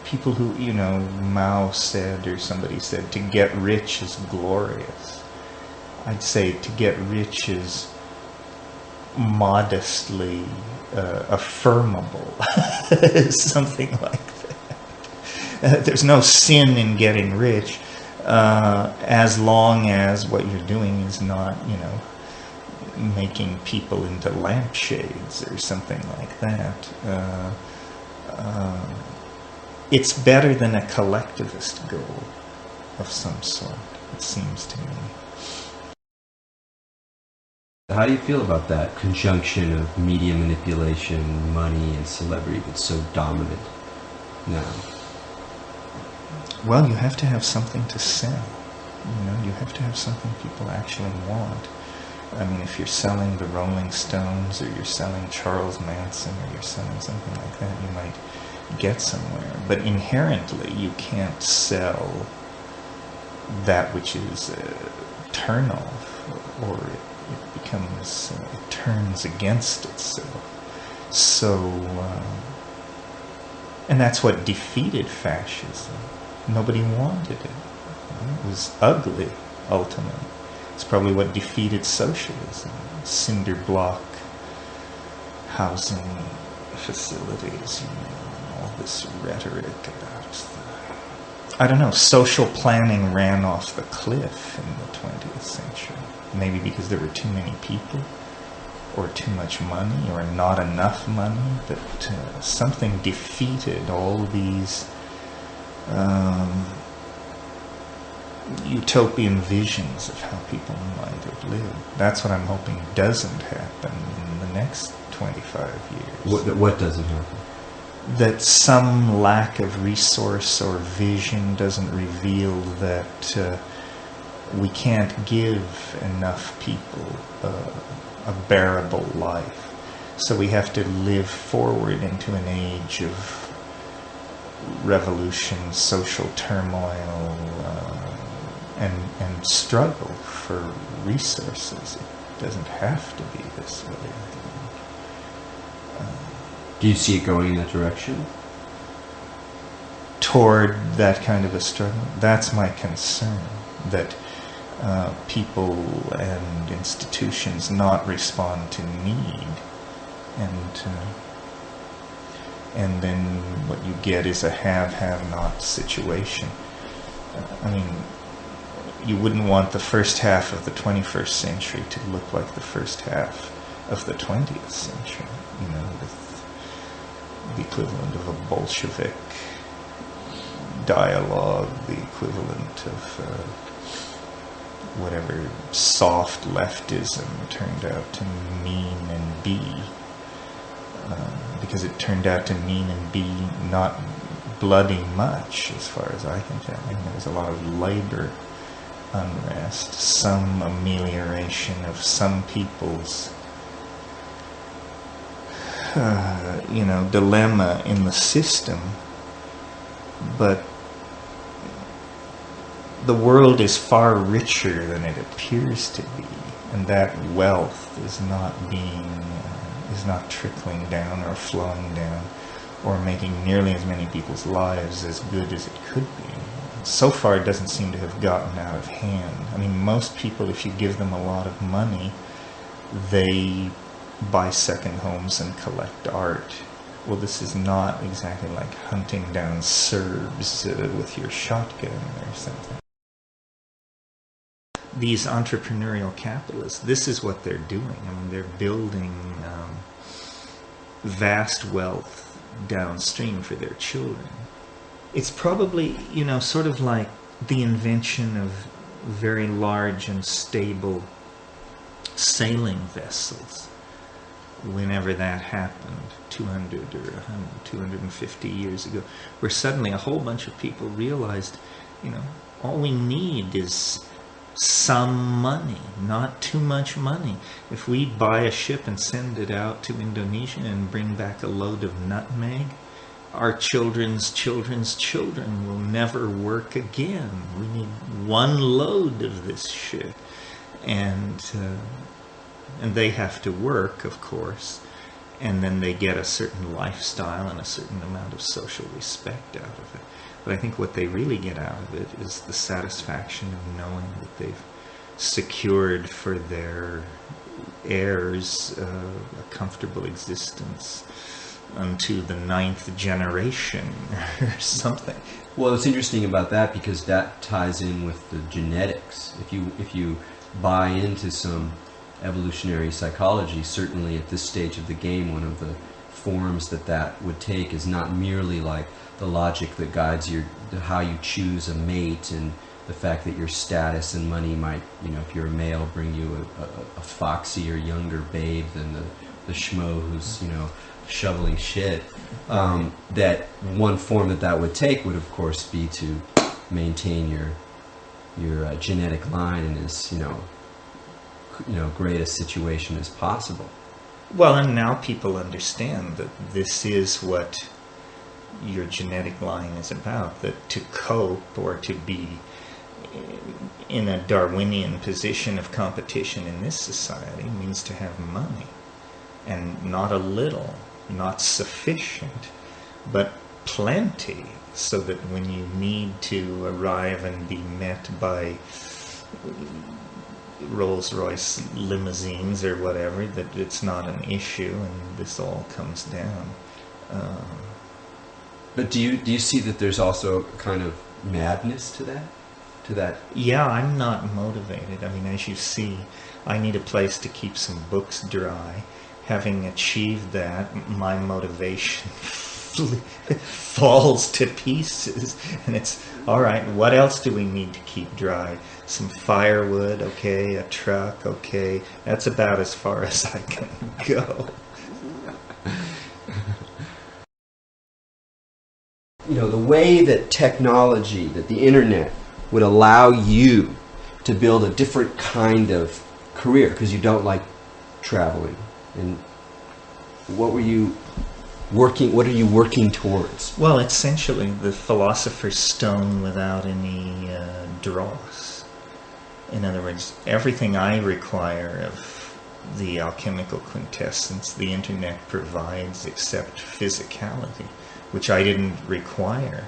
people who, Mao said or somebody said, to get rich is glorious. I'd say to get rich is modestly affirmable, something like that. There's no sin in getting rich, as long as what you're doing is not, making people into lampshades or something like that. It's better than a collectivist goal of some sort, it seems to me. How do you feel about that conjunction of media manipulation, money, and celebrity that's so dominant now? Well, you have to have something to sell. You have to have something people actually want. I mean, if you're selling the Rolling Stones, or you're selling Charles Manson, or you're selling something like that, you might get somewhere. But inherently, you can't sell that which is a turn-off, or it becomes, it turns against itself. So, and that's what defeated fascism. Nobody wanted it. It was ugly, ultimately. It's probably what defeated socialism. Cinder block housing facilities, all this rhetoric about I don't know, social planning ran off the cliff in the 20th century. Maybe because there were too many people, or too much money, or not enough money, that something defeated all these utopian visions of how people might have lived. That's what I'm hoping doesn't happen in the next 25 years. What doesn't happen? That some lack of resource or vision doesn't reveal that we can't give enough people a bearable life. So we have to live forward into an age of revolution, social turmoil, and struggle for resources. It doesn't have to be this way. Do you see it going in that direction? Toward that kind of a struggle? That's my concern, that people and institutions not respond to need, and then what you get is a have-not situation. I mean, you wouldn't want the first half of the 21st century to look like the first half of the 20th century, you know, with the equivalent of a Bolshevik dialogue, the equivalent of whatever soft leftism turned out to mean and be, because it turned out to mean and be not bloody much, as far as I can tell. I mean, there was a lot of labor unrest, some amelioration of some people's dilemma in the system, but the world is far richer than it appears to be, and that wealth is not trickling down or flowing down or making nearly as many people's lives as good as it could be. So far, it doesn't seem to have gotten out of hand. I mean, most people, if you give them a lot of money, they buy second homes and collect art. Well, this is not exactly like hunting down Serbs with your shotgun or something. These entrepreneurial capitalists, this is what they're doing. I mean, they're building vast wealth downstream for their children. It's probably, sort of like the invention of very large and stable sailing vessels. Whenever that happened, 200 or 100, 250 years ago, where suddenly a whole bunch of people realized, all we need is some money, not too much money. If we buy a ship and send it out to Indonesia and bring back a load of nutmeg, our children's children's children will never work again. We need one load of this shit. And they have to work, of course, and then they get a certain lifestyle and a certain amount of social respect out of it. But I think what they really get out of it is the satisfaction of knowing that they've secured for their heirs a comfortable existence unto the 9th generation or something. Well, it's interesting about that because that ties in with the genetics. If you buy into some evolutionary psychology, certainly at this stage of the game, one of the forms that would take is not merely like the logic that guides how you choose a mate, and the fact that your status and money might, if you're a male, bring you a foxier, younger babe than the schmo who's, shoveling shit. That one form that would take would, of course, be to maintain your genetic line in as, great a situation as possible. Well, and now people understand that this is what your genetic line is about, that to cope or to be in a Darwinian position of competition in this society means to have money, and not a little, not sufficient, but plenty, so that when you need to arrive and be met by Rolls-Royce limousines or whatever, that it's not an issue, and this all comes down. But do you see that there's also kind of madness to that? Yeah, I'm not motivated. I mean, as you see, I need a place to keep some books dry. Having achieved that, my motivation falls to pieces. And it's, all right, what else do we need to keep dry? Some firewood, okay, a truck, okay. That's about as far as I can go. You know, the way that technology, that the internet would allow you to build a different kind of career, because you don't like traveling. And what are you working towards? Well, essentially the philosopher's stone without any dross. In other words, everything I require of the alchemical quintessence, the internet provides, except physicality, which I didn't require.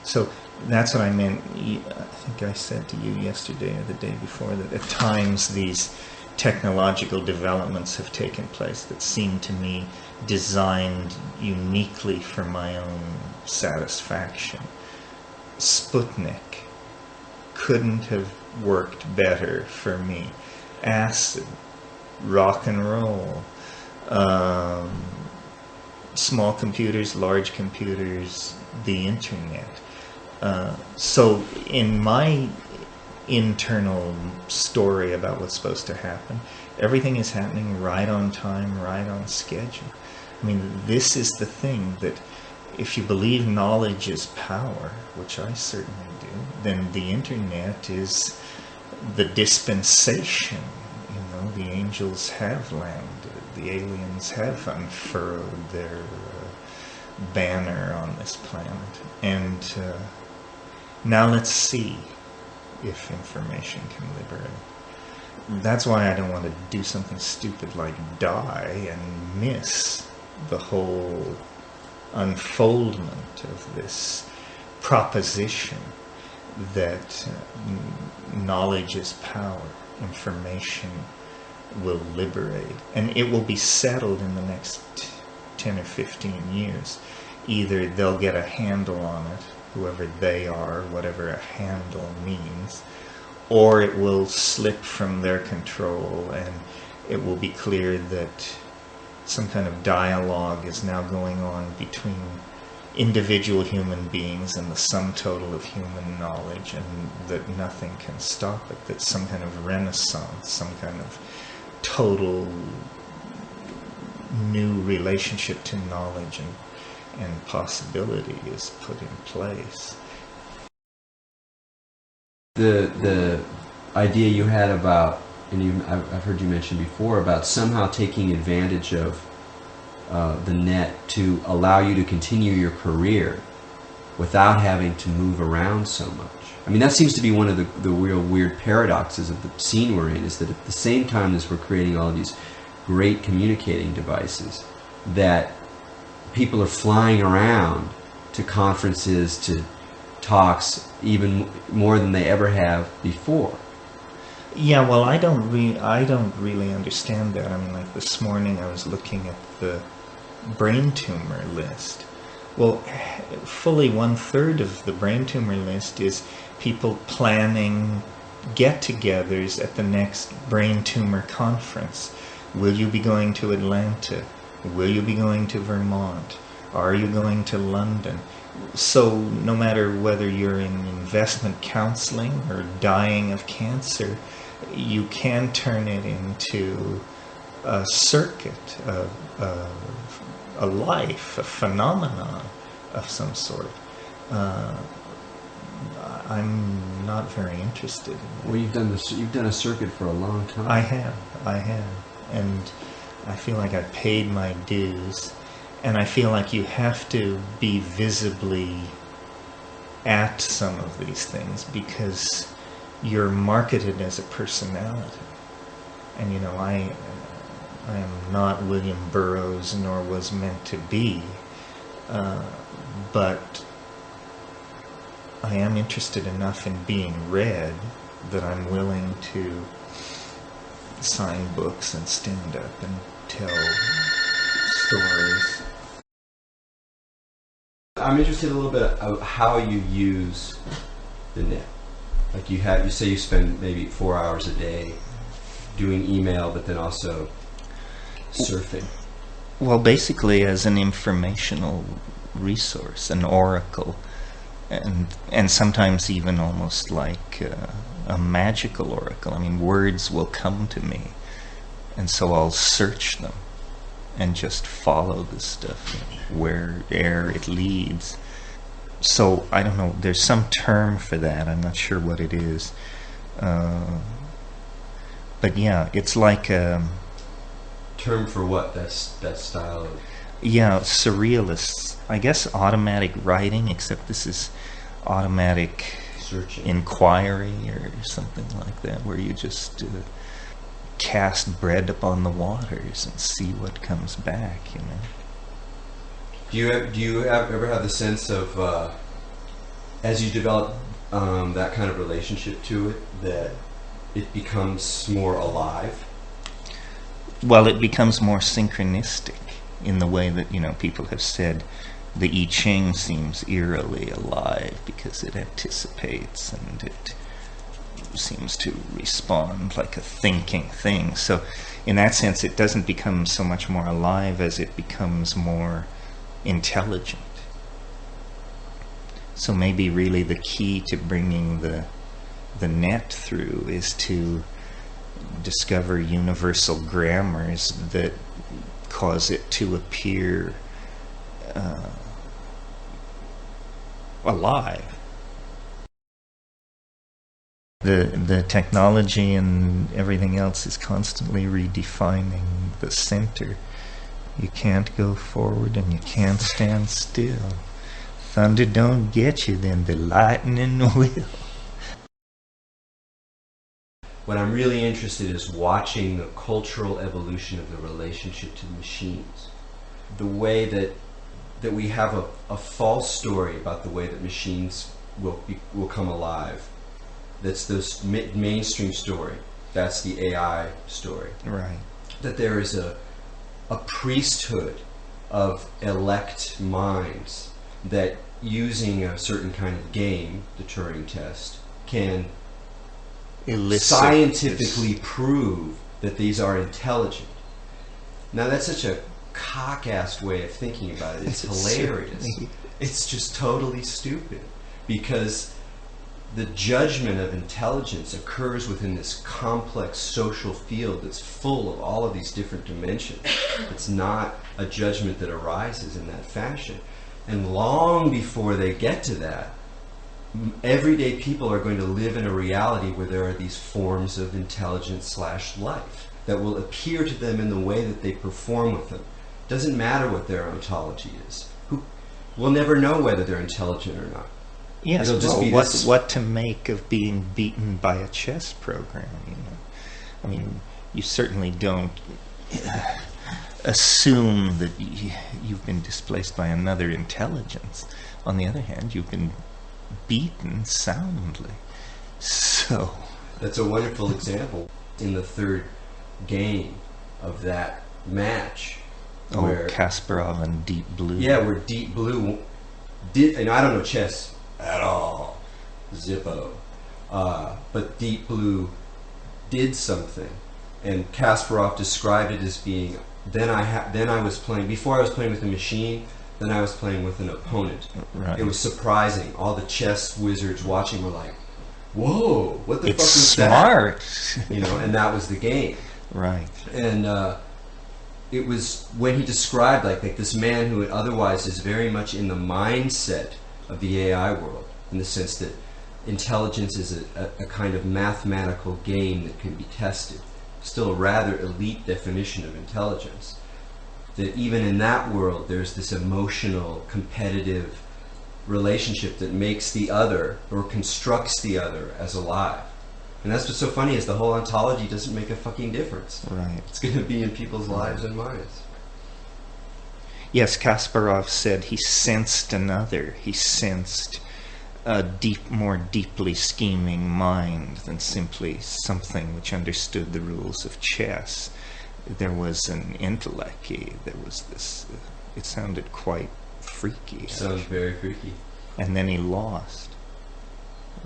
So that's what I meant. I think I said to you yesterday or the day before that at times these technological developments have taken place that seem to me designed uniquely for my own satisfaction. Sputnik couldn't have worked better for me. Acid, rock and roll, small computers, large computers, the internet. So in my internal story about what's supposed to happen, everything is happening right on time, right on schedule. I mean, this is the thing, that if you believe knowledge is power, which I certainly do, then the internet is the dispensation. You know, the angels have landed, the aliens have unfurled their banner on this planet, and now let's see if information can liberate. That's why I don't want to do something stupid like die and miss the whole unfoldment of this proposition that knowledge is power, information will liberate, and it will be settled in the next 10 or 15 years. Either they'll get a handle on it, whoever they are, whatever a handle means, or it will slip from their control and it will be clear that some kind of dialogue is now going on between individual human beings and the sum total of human knowledge, and that nothing can stop it, that some kind of renaissance, some kind of total new relationship to knowledge and possibility is put in place. The idea you had about, and I've heard you mention before, about somehow taking advantage of the net to allow you to continue your career without having to move around so much. I mean, that seems to be one of the real weird paradoxes of the scene we're in, is that at the same time as we're creating all of these great communicating devices, that people are flying around to conferences, to talks, even more than they ever have before. Yeah, well, I don't really understand that. I mean, like this morning I was looking at the brain tumor list. Well, fully 1/3 of the brain tumor list is people planning get-togethers at the next brain tumor conference. Will you be going to Atlanta? Will you be going to Vermont? Are you going to London? So no matter whether you're in investment counseling or dying of cancer, you can turn it into a circuit, a life, a phenomenon of some sort. I'm not very interested in that. Well, you've done a circuit for a long time. I have, and I feel like I've paid my dues, and I feel like you have to be visibly at some of these things because you're marketed as a personality. And you know, I am not William Burroughs, nor was meant to be, but I am interested enough in being read that I'm willing to sign books and stand up and tell stories. I'm interested a little bit of how you use the net. Like you say you spend maybe 4 hours a day doing email, but then also surfing? Well, basically as an informational resource, an oracle, and sometimes even almost like a magical oracle. I mean, words will come to me, and so I'll search them and just follow the stuff where'er it leads. So I don't know, there's some term for that, I'm not sure what it is. But yeah, it's like a term for what? That style of... Yeah, surrealists. I guess automatic writing, except this is automatic searching, inquiry or something like that, where you just cast bread upon the waters and see what comes back, you know. Do you ever have the sense of, as you develop that kind of relationship to it, that it becomes more alive? Well, it becomes more synchronistic in the way that, you know, people have said the I Ching seems eerily alive because it anticipates and it seems to respond like a thinking thing. So in that sense, it doesn't become so much more alive as it becomes more intelligent. So maybe really the key to bringing the net through is to discover universal grammars that cause it to appear alive. The technology and everything else is constantly redefining the center. You can't go forward and you can't stand still. Thunder don't get you, then the lightning will. What I'm really interested is watching the cultural evolution of the relationship to the machines. The way that we have a false story about the way that machines will come alive. That's the mainstream story. That's the AI story. Right. That there is a priesthood of elect minds that, using a certain kind of game, the Turing test, can scientifically prove that these are intelligent. Now that's such a cock-assed way of thinking about it. It's hilarious. It's just totally stupid, because the judgment of intelligence occurs within this complex social field that's full of all of these different dimensions. It's not a judgment that arises in that fashion. And long before they get to that, everyday people are going to live in a reality where there are these forms of intelligence / life that will appear to them in the way that they perform with them. Doesn't matter what their ontology is. We'll never know whether they're intelligent or not. Yes, It'll just be what to make of being beaten by a chess program, you know? I mean, you certainly don't assume that you've been displaced by another intelligence. On the other hand, you've been beaten soundly. So that's a wonderful example in the third game of that match. Where Kasparov and Deep Blue. Yeah, where Deep Blue did, and I don't know chess at all, Zippo, but Deep Blue did something, and Kasparov described it as being, then I was playing, before I was playing with a machine, then I was playing with an opponent. Right. It was surprising. All the chess wizards watching were like, whoa, what the fuck was smart. that? You know, and that was the game. Right. And it was when he described like this man who otherwise is very much in the mindset of the AI world, in the sense that intelligence is a kind of mathematical game that can be tested. Still a rather elite definition of intelligence. That even in that world there's this emotional, competitive relationship that makes the other, or constructs the other, as alive. And that's what's so funny, is the whole ontology doesn't make a fucking difference. Right. It's going to be in people's lives and minds. Yes, Kasparov said he sensed another. He sensed a more deeply scheming mind than simply something which understood the rules of chess. There was an intellect. There was this. It sounded quite freaky. Sounds very freaky. And then he lost.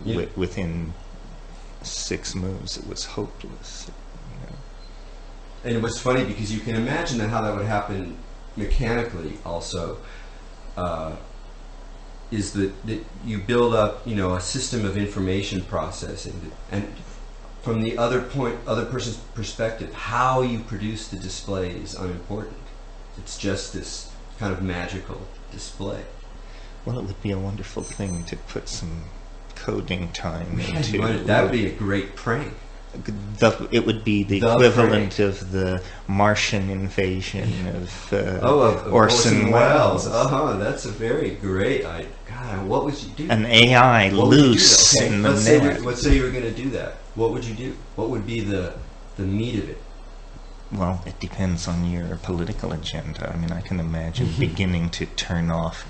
Yeah. Within 6 moves, it was hopeless. You know. And what's funny, because you can imagine how that would happen mechanically also, is that you build up, a system of information processing, and from the other person's perspective, how you produce the display is unimportant. It's just this kind of magical display. Well, it would be a wonderful thing to put some coding time into. That would be a great prank. It would be the equivalent of the Martian invasion of Orson Welles. That's a very great idea. God, what would you do? An AI loose in the net. Let's say you were going to do that. What would you do? What would be the meat of it? Well, it depends on your political agenda. I mean, I can imagine beginning to turn off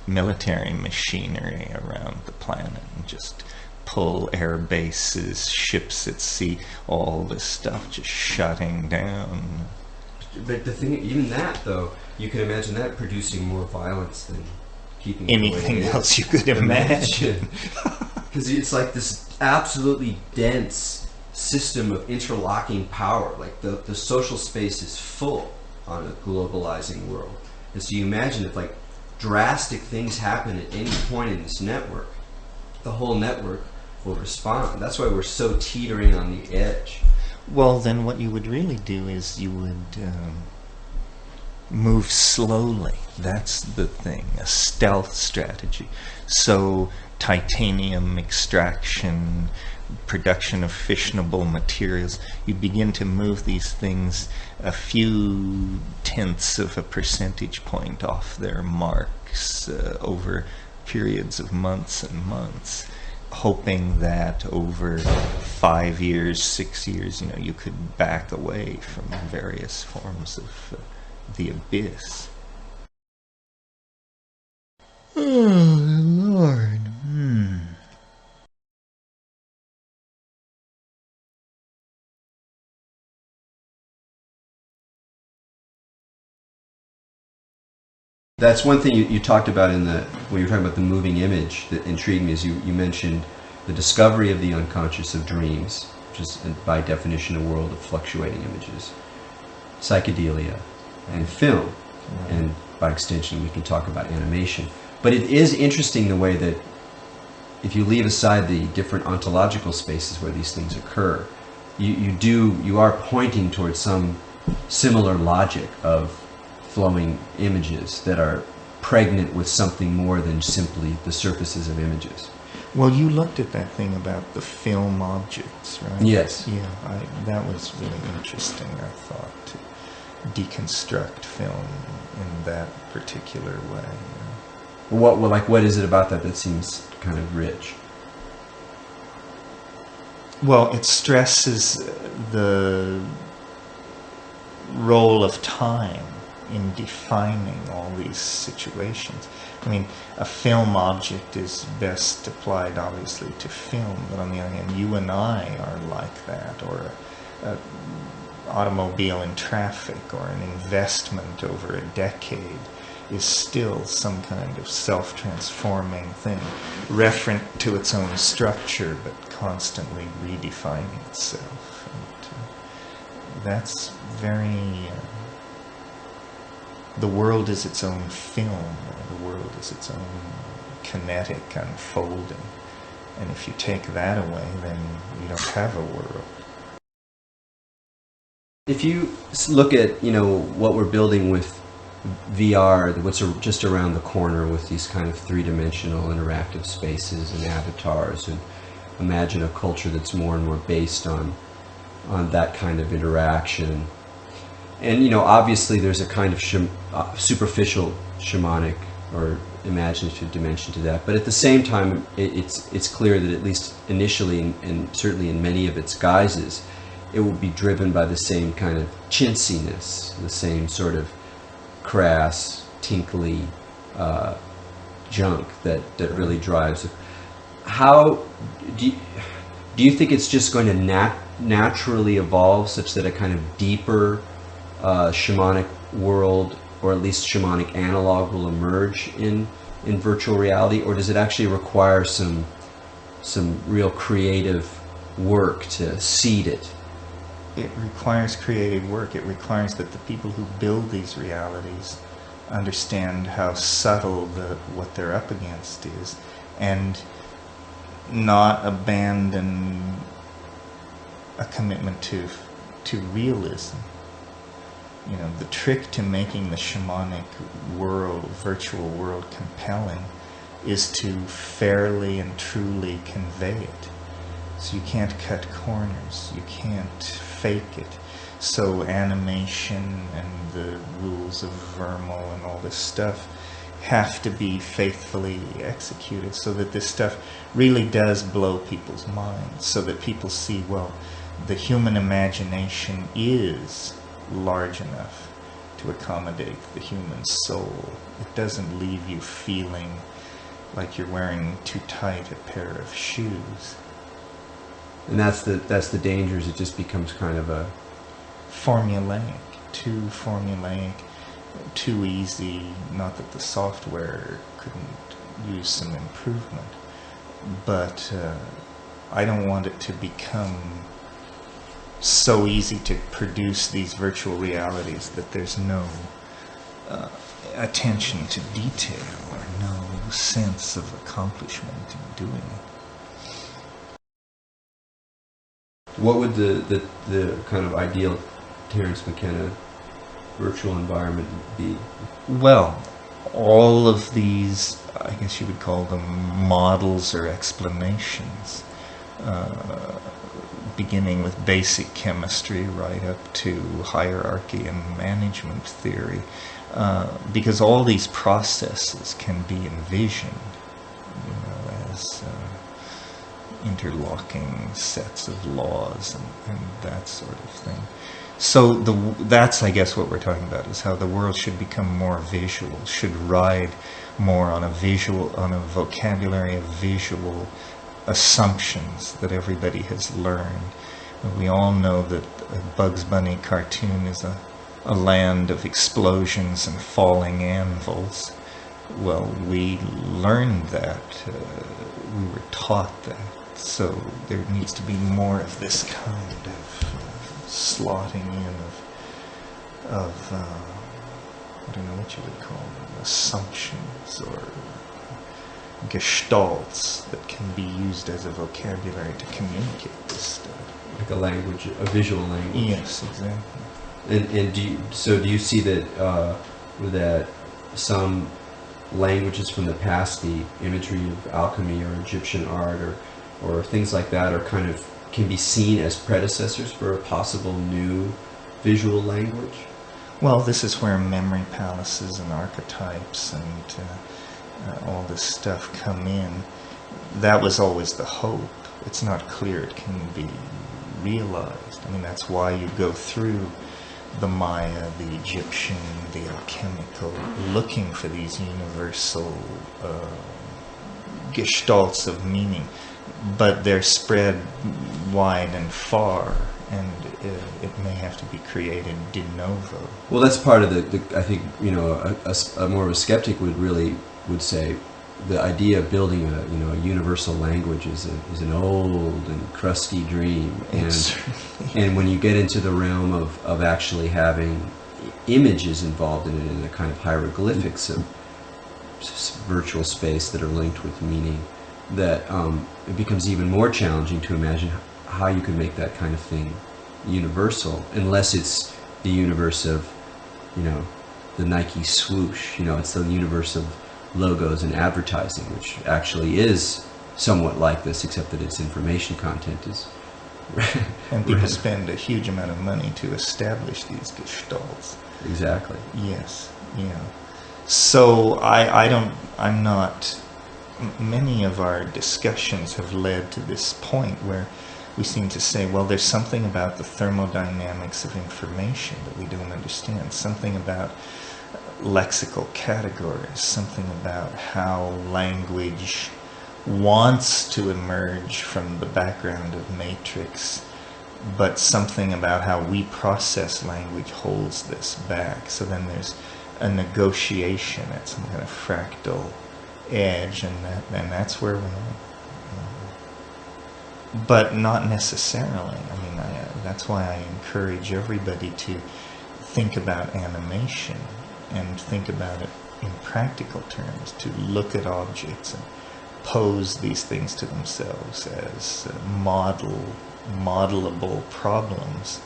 military machinery around the planet and just pull air bases, ships at sea, all this stuff just shutting down. But the thing, even that though, you can imagine that producing more violence than keeping anything else you could imagine. Because it's like this absolutely dense system of interlocking power. Like the social space is full on a globalizing world. And so you imagine if like drastic things happen at any point in this network, the whole network will respond. That's why we're so teetering on the edge. Well, then what you would really do is you would move slowly. That's the thing, a stealth strategy. So titanium extraction, production of fissionable materials, you begin to move these things a few tenths of a percentage point off their marks over periods of months and months, hoping that over 5 years, 6 years, you could back away from various forms of the abyss. Oh, Lord. That's one thing you talked about when you were talking about the moving image that intrigued me, is you mentioned the discovery of the unconscious of dreams, which is by definition a world of fluctuating images, psychedelia, and film, right. And by extension we can talk about animation. But it is interesting the way that if you leave aside the different ontological spaces where these things occur, you are pointing towards some similar logic of flowing images that are pregnant with something more than simply the surfaces of images. Well, you looked at that thing about the film objects, right? Yes. Yeah, that was really interesting, I thought, to deconstruct film in that particular way. What is it about that seems kind of rich? Well, it stresses the role of time in defining all these situations. I mean, a film object is best applied obviously to film, but on the other hand, you and I are like that, or an automobile in traffic, or an investment over a decade is still some kind of self-transforming thing, referent to its own structure, but constantly redefining itself. And that's very... the world is its own film, the world is its own kinetic unfolding. And if you take that away, then you don't have a world. If you look at, what we're building with VR, what's just around the corner with these kind of three-dimensional interactive spaces and avatars, and imagine a culture that's more and more based on that kind of interaction. And obviously there's a kind of superficial shamanic or imaginative dimension to that, but at the same time it's clear that at least initially, and certainly in many of its guises, it will be driven by the same kind of chintziness, the same sort of crass, tinkly junk that really drives it. How do you think it's just going to naturally evolve such that a kind of deeper shamanic world, or at least shamanic analog, will emerge in virtual reality, or does it actually require some real creative work to seed it it requires creative work. It requires that the people who build these realities understand how subtle what they're up against is, and not abandon a commitment to realism. You know, the trick to making the shamanic world, virtual world, compelling is to fairly and truly convey it. So you can't cut corners, you can't fake it. So animation and the rules of Vermeil and all this stuff have to be faithfully executed so that this stuff really does blow people's minds, so that people see, well, the human imagination is large enough to accommodate the human soul. It doesn't leave you feeling like you're wearing too tight a pair of shoes. And that's the danger, is it just becomes kind of a formulaic, too easy. Not that the software couldn't use some improvement, but I don't want it to become so easy to produce these virtual realities that there's no attention to detail or no sense of accomplishment in doing it. What would the kind of ideal Terence McKenna virtual environment be? Well, all of these, I guess you would call them models or explanations, beginning with basic chemistry right up to hierarchy and management theory, because all these processes can be envisioned, you know, as interlocking sets of laws and that sort of thing. So that's, I guess, what we're talking about, is how the world should become more visual, should ride more on a vocabulary of visual assumptions that everybody has learned. We all know that a Bugs Bunny cartoon is a land of explosions and falling anvils. Well, we learned that. We were taught that. So there needs to be more of this kind of slotting in of I don't know what you would call them, assumptions or gestalts that can be used as a vocabulary to communicate this stuff. Like a language, a visual language. Yes, exactly. And do you see that that some languages from the past, the imagery of alchemy or Egyptian art or things like that, are kind of can be seen as predecessors for a possible new visual language? Well, this is where memory palaces and archetypes and all this stuff come in. That was always the hope. It's not clear it can be realized. I mean, that's why you go through the Maya, the Egyptian, the alchemical, looking for these universal gestalts of meaning. But they're spread wide and far, and it may have to be created de novo. Well, that's part of the I think, you know, a more of a skeptic would say the idea of building a universal language is an old and crusty dream, and when you get into the realm of actually having images involved in it, in a kind of hieroglyphics of virtual space that are linked with meaning, that it becomes even more challenging to imagine how you can make that kind of thing universal, unless it's the universe of, you know, the Nike swoosh. You know, it's the universe of logos and advertising, which actually is somewhat like this, except that its information content is and people spend a huge amount of money to establish these gestalts. Exactly. Yes. Yeah. So I'm not. Many of our discussions have led to this point where we seem to say, well, there's something about the thermodynamics of information that we don't understand, something about lexical categories, something about how language wants to emerge from the background of matrix, but something about how we process language holds this back. So then there's a negotiation at some kind of fractal edge, and that's where we're at. But not necessarily. I mean, That's why I encourage everybody to think about animation and think about it in practical terms, to look at objects and pose these things to themselves as modelable problems.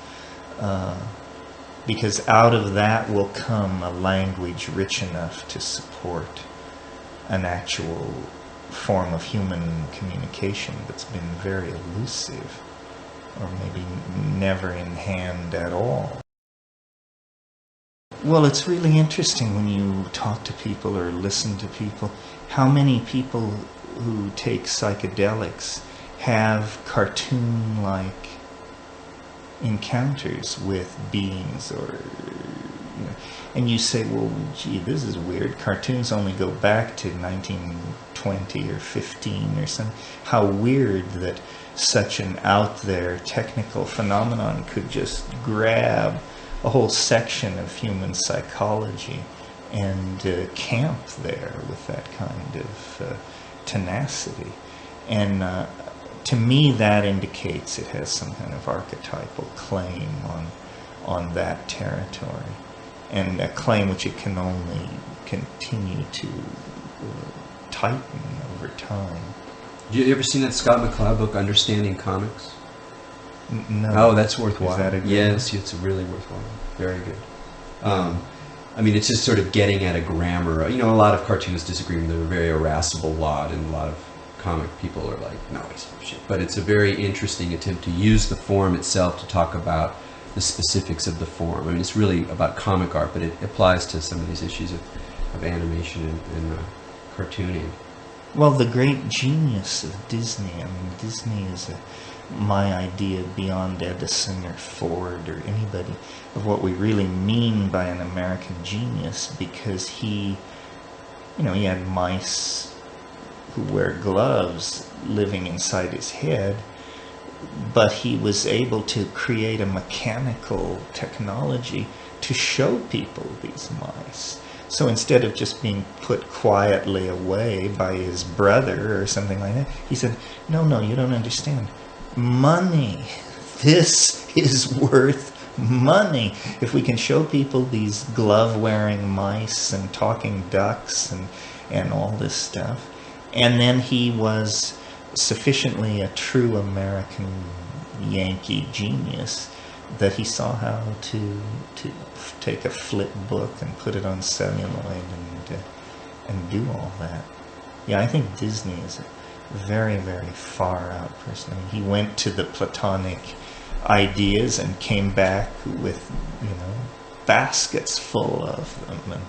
Because out of that will come a language rich enough to support an actual form of human communication that's been very elusive, or maybe never in hand at all. Well, it's really interesting when you talk to people or listen to people, how many people who take psychedelics have cartoon-like encounters with beings, or and you say, well, gee, this is weird. Cartoons only go back to 1920 or 15 or something. How weird that such an out there technical phenomenon could just grab a whole section of human psychology and camp there with that kind of tenacity. And to me, that indicates it has some kind of archetypal claim on that territory, and a claim which it can only continue to tighten over time. You ever seen that Scott McCloud book, Understanding Comics? No. Oh, that's worthwhile. Is that a good yes, it's really worthwhile. Very good. I mean, it's just sort of getting at a grammar. You know, a lot of cartoonists disagree with them. They're a very irascible lot, and a lot of comic people are like, no, it's shit. But it's a very interesting attempt to use the form itself to talk about the specifics of the form. I mean, it's really about comic art, but it applies to some of these issues of animation and cartooning. Well, the great genius of Disney, I mean, Disney is my idea beyond Edison or Ford or anybody of what we really mean by an American genius, because he had mice who wear gloves living inside his head, but he was able to create a mechanical technology to show people these mice. So instead of just being put quietly away by his brother or something like that, he said, no, you don't understand. Money. This is worth money. If we can show people these glove-wearing mice and talking ducks and all this stuff. And then he was sufficiently a true American Yankee genius that he saw how to take a flip book and put it on celluloid and do all that. Yeah, I think Disney is a very, very far out person. I mean, he went to the Platonic ideas and came back with, baskets full of them, and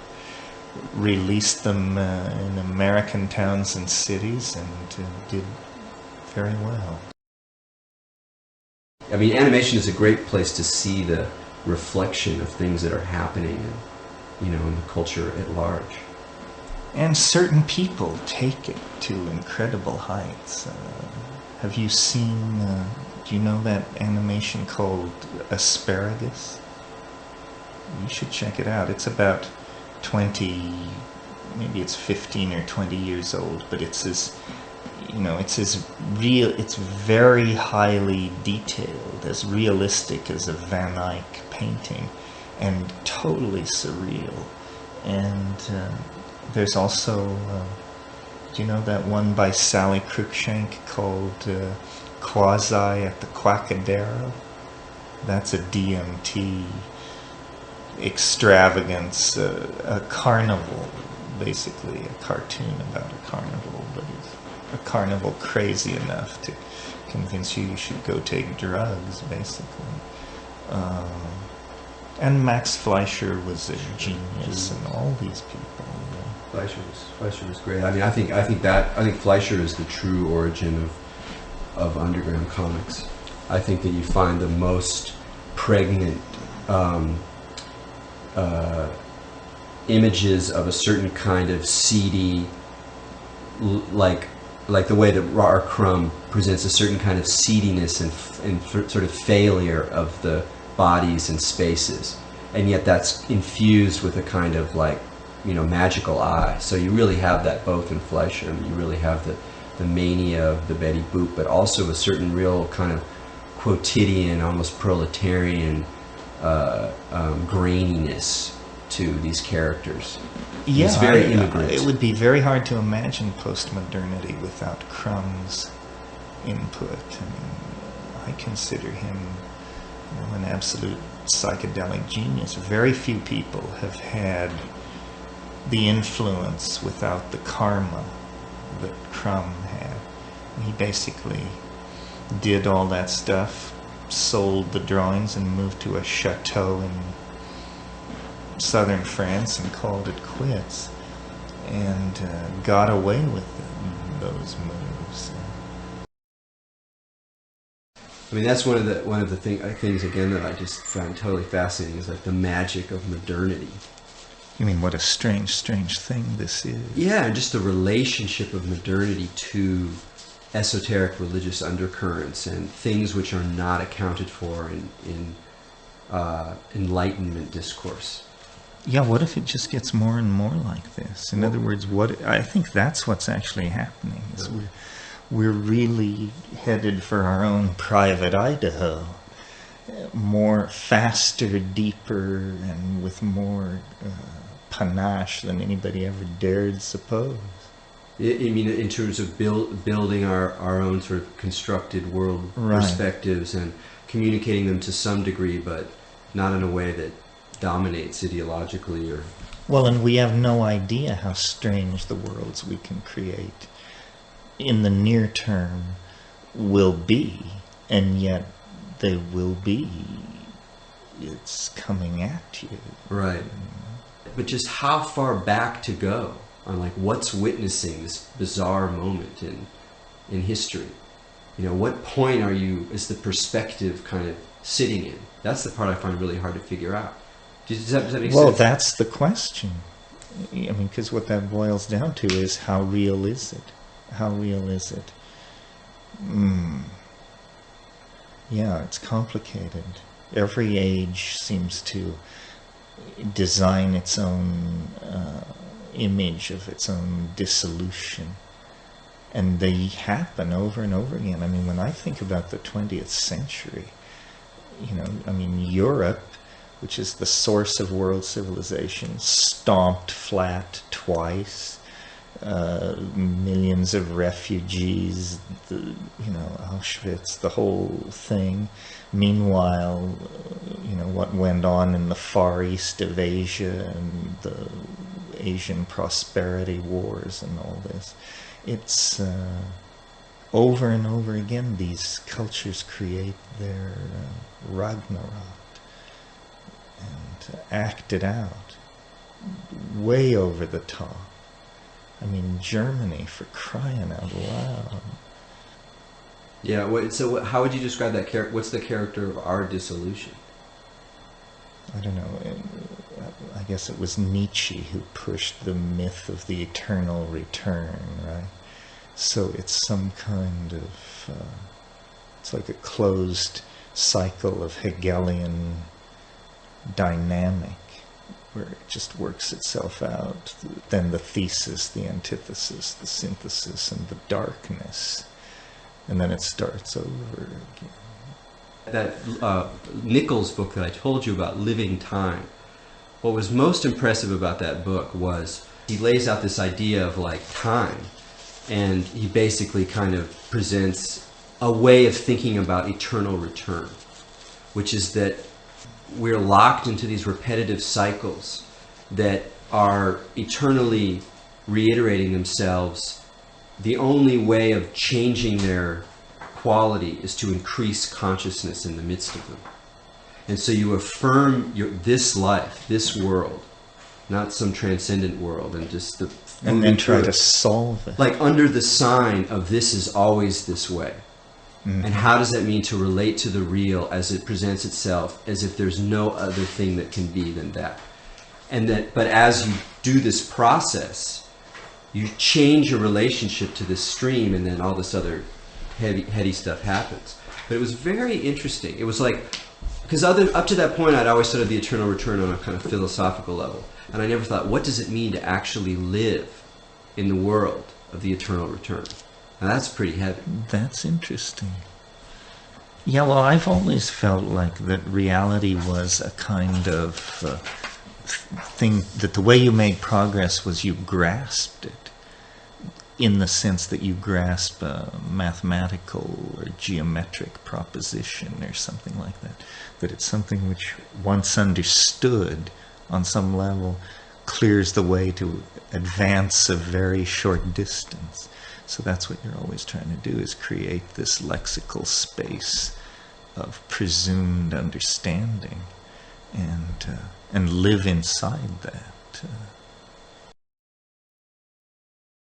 released them in American towns and cities, and did very well. I mean, animation is a great place to see the reflection of things that are happening, in the culture at large. And certain people take it to incredible heights. Have you seen, do you know that animation called Asparagus? You should check it out. It's about 20, maybe it's 15 or 20 years old, but it's as real, it's very highly detailed, as realistic as a Van Eyck painting, and totally surreal. And there's also, do you know that one by Sally Cruikshank called Quasi at the Quackadero? That's a DMT extravagance, a carnival, basically a cartoon about a carnival, but it's a carnival crazy enough to convince you should go take drugs, basically. And Max Fleischer was a genius, and all these people. Fleischer was great. I mean, I think Fleischer is the true origin of underground comics. I think that you find the most pregnant images of a certain kind of seedy, like the way that R. Crumb presents a certain kind of seediness and sort of failure of the bodies and spaces, and yet that's infused with a kind of magical eye. So you really have that both in Fleischer. I mean, you really have the mania of the Betty Boop, but also a certain real kind of quotidian, almost proletarian graininess to these characters. Yeah, it's very immigrant. It would be very hard to imagine post-modernity without Crumb's input. I mean, I consider him an absolute psychedelic genius. Very few people have had the influence without the karma that Crumb had. He basically did all that stuff, sold the drawings, and moved to a chateau in southern France and called it quits, and got away with those moves. I mean, that's one of the things again that I just find totally fascinating, is like the magic of modernity. You mean, what a strange thing this is. Yeah, and just the relationship of modernity to esoteric religious undercurrents and things which are not accounted for in Enlightenment discourse. Yeah, what if it just gets more and more like this? In other words, I think that's what's actually happening. Is we're really headed for our own private Idaho. More faster, deeper, and with more panache than anybody ever dared suppose. I mean, in terms of building our own sort of constructed world perspectives and communicating them to some degree, but not in a way that dominates ideologically or... Well, and we have no idea how strange the worlds we can create in the near term will be, and yet they will be. It's coming at you. Right. But just how far back to go on, like, what's witnessing this bizarre moment in history? You know, what point is the perspective kind of sitting in? That's the part I find really hard to figure out. Does that make sense? Well, that's the question. I mean, because what that boils down to is, how real is it? How real is it? Yeah, it's complicated. Every age seems to design its own image of its own dissolution. And they happen over and over again. I mean, when I think about the 20th century, Europe, which is the source of world civilization, stomped flat twice. Millions of refugees, Auschwitz, the whole thing. Meanwhile, what went on in the Far East of Asia and the Asian prosperity wars and all this. It's over and over again, these cultures create their Ragnarok and act it out way over the top. I mean, Germany, for crying out loud. Yeah, so how would you describe that character? What's the character of our dissolution? I don't know. I guess it was Nietzsche who pushed the myth of the eternal return, right? So it's some kind of... it's like a closed cycle of Hegelian dynamic, where it just works itself out. Then the thesis, the antithesis, the synthesis, and the darkness. And then it starts over again. That Nichols book that I told you about, Living Time, what was most impressive about that book was he lays out this idea of like time, and he basically kind of presents a way of thinking about eternal return, which is that we're locked into these repetitive cycles that are eternally reiterating themselves. The only way of changing their quality is to increase consciousness in the midst of them. And so you affirm this life, this world, not some transcendent world, and just and then try to solve it. Like under the sign of this is always this way. Mm-hmm. And how does that mean to relate to the real as it presents itself, as if there's no other thing that can be than that? But as you do this process, you change your relationship to this stream, and then all this other heady stuff happens. But it was very interesting. It was like, because up to that point, I'd always studied the eternal return on a kind of philosophical level, and I never thought, what does it mean to actually live in the world of the eternal return? Now that's pretty heavy. That's interesting. Yeah, well, I've always felt like that reality was a kind of thing, that the way you made progress was you grasped it, in the sense that you grasp a mathematical or geometric proposition or something like that. That it's something which, once understood on some level, clears the way to advance a very short distance. So that's what you're always trying to do, is create this lexical space of presumed understanding and live inside that.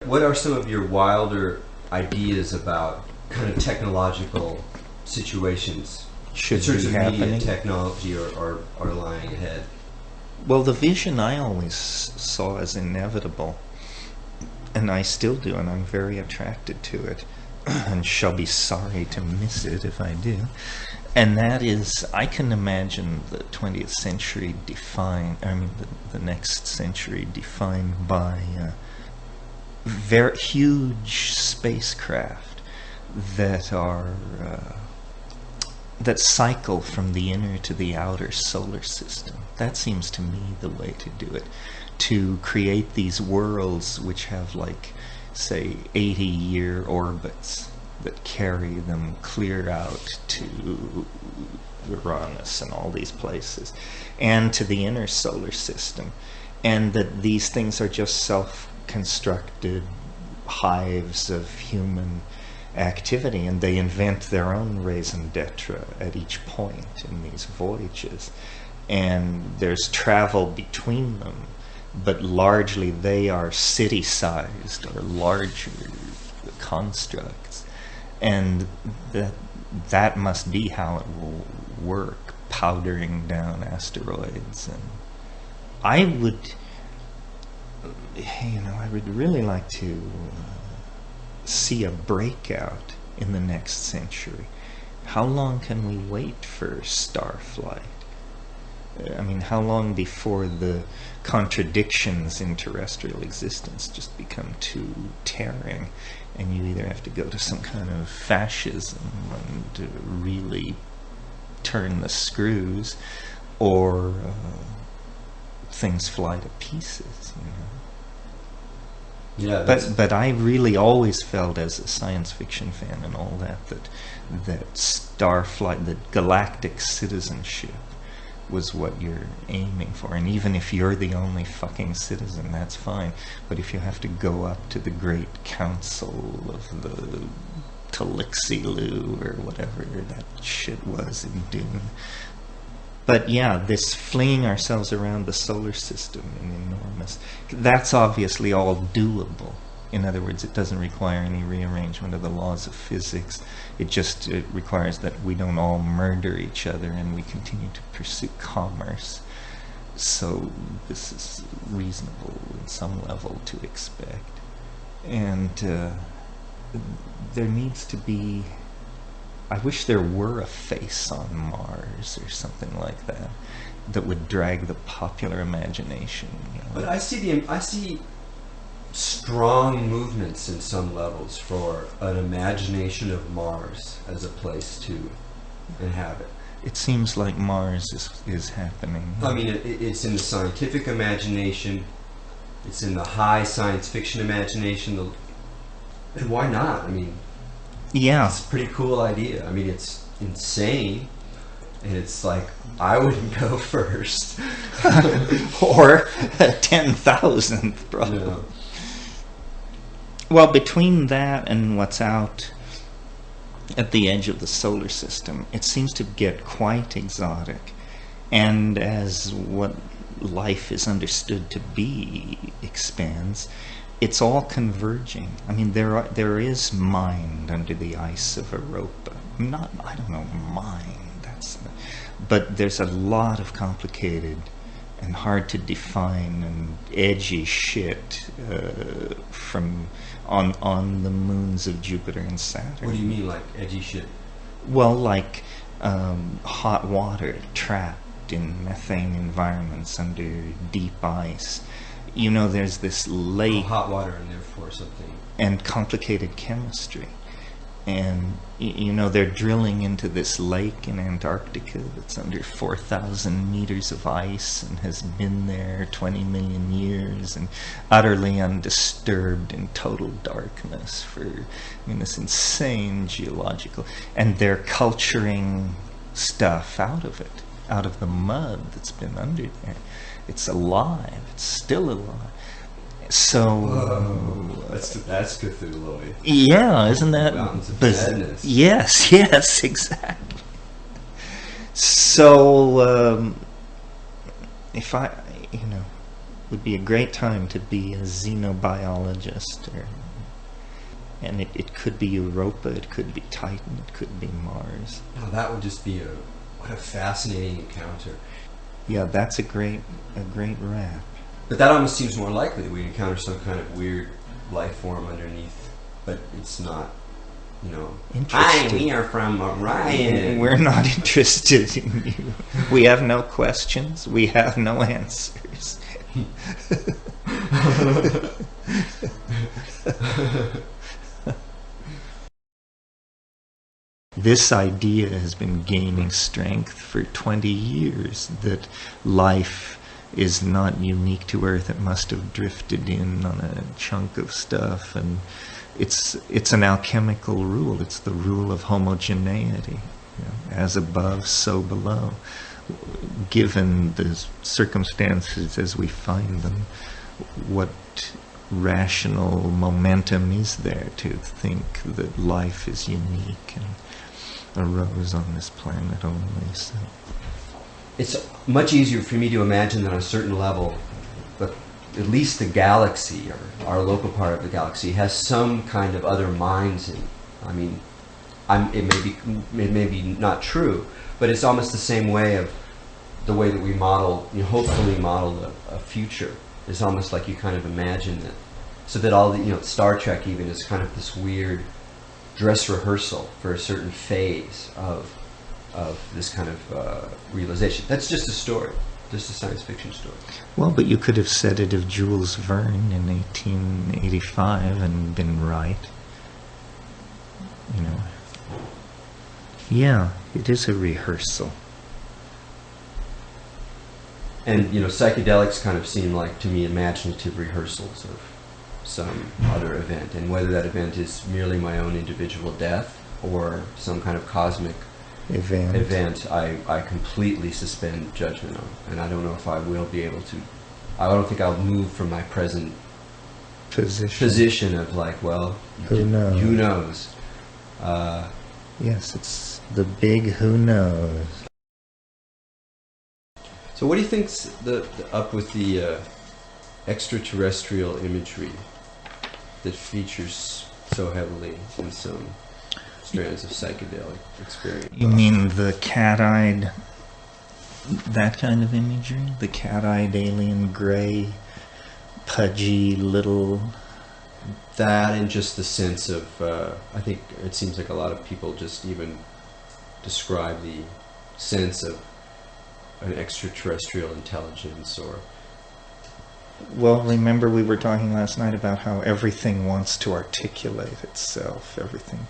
What are some of your wilder ideas about kind of technological situations? Should in terms be of happening. media technology are lying ahead? Well, the vision I always saw as inevitable, and I still do, and I'm very attracted to it, and shall be sorry to miss it if I do, and that is, I can imagine the 20th century the next century defined by very huge spacecraft that are that cycle from the inner to the outer solar system. That seems to me the way to do it, to create these worlds which have, like, say, 80-year orbits that carry them clear out to Uranus and all these places, and to the inner solar system, and that these things are just self-constructed hives of human activity, and they invent their own raison d'etre at each point in these voyages, and there's travel between them, but largely they are city-sized or larger constructs, and that must be how it will work, powdering down asteroids. And I would really like to see a breakout in the next century. How long can we wait for starflight? I mean, how long before the contradictions in terrestrial existence just become too tearing, and you either have to go to some kind of fascism and really turn the screws, or things fly to pieces, you know? Yeah, but I really always felt, as a science fiction fan and all that starflight, that galactic citizenship was what you're aiming for. And even if you're the only fucking citizen, that's fine. But if you have to go up to the great council of the Talixilu or whatever that shit was in Dune. But yeah, this flinging ourselves around the solar system in enormous, that's obviously all doable. In other words, it doesn't require any rearrangement of the laws of physics. It requires that we don't all murder each other and we continue to pursue commerce. So this is reasonable in some level to expect. And there needs to be, I wish there were a face on Mars or something like that that would drag the popular imagination. You know? But I see strong movements in some levels for an imagination of Mars as a place to inhabit. It seems like Mars is happening. I mean, it's in the scientific imagination, it's in the high science fiction imagination, and why not? I mean, yeah, it's a pretty cool idea. I mean, it's insane, and it's like, I wouldn't go first. Or 10,000th, probably. Yeah. Well, between that and what's out at the edge of the solar system, it seems to get quite exotic. And as what life is understood to be expands, it's all converging. I mean, there is mind under the ice of Europa. I don't know, mind. But there's a lot of complicated and hard to define and edgy shit from on the moons of Jupiter and Saturn. What do you mean, like edgy shit? Well, like hot water trapped in methane environments under deep ice. You know, there's this lake. Hot water and therefore something. And complicated chemistry. And, you know, they're drilling into this lake in Antarctica that's under 4,000 meters of ice and has been there 20 million years and utterly undisturbed in total darkness for, I mean, this insane geological... And they're culturing stuff out of it, out of the mud that's been under there. It's alive. It's still alive. So that's Cthulhu. Yeah, isn't that Mountains of Madness? Yes, yes, exactly. So if I, you know, it would be a great time to be a xenobiologist, and it could be Europa, it could be Titan, it could be Mars. Now that would just be what a fascinating encounter. Yeah, that's a great wrap. But that almost seems more likely that we encounter some kind of weird life form underneath, but it's not, you know. Hi, we are from Orion. We're not interested in you. We have no questions. We have no answers. This idea has been gaining strength for 20 years, that life is not unique to Earth. It must have drifted in on a chunk of stuff, and it's an alchemical rule. It's the rule of homogeneity, you know, as above, so below. Given the circumstances as we find them, what rational momentum is there to think that life is unique and arose on this planet only? So it's much easier for me to imagine that on a certain level, but at least the galaxy, or our local part of the galaxy, has some kind of other minds in. I mean, it may be not true, but it's almost the same way of the way that we model, you know, hopefully model a future. It's almost like you kind of imagine that, so that all the, you know, Star Trek even is kind of this weird dress rehearsal for a certain phase of this kind of realization. That's just a story, just a science fiction story. Well, but you could have said it of Jules Verne in 1885 and been right. You know. Yeah, it is a rehearsal. And, you know, psychedelics kind of seem like, to me, imaginative rehearsals of some other event. And whether that event is merely my own individual death or some kind of cosmic event, I completely suspend judgment on. And I don't know if I will be able to. I don't think I'll move from my present position of like, well, who knows? Who knows? Yes, it's the big who knows. So what do you think's the up with the extraterrestrial imagery that features so heavily in some strands of psychedelic experience? You mean the cat-eyed, that kind of imagery? The cat-eyed alien gray, pudgy little... That, and just the sense of, I think it seems like a lot of people just even describe the sense of an extraterrestrial intelligence, or... Well, remember we were talking last night about how everything wants to articulate itself. Everything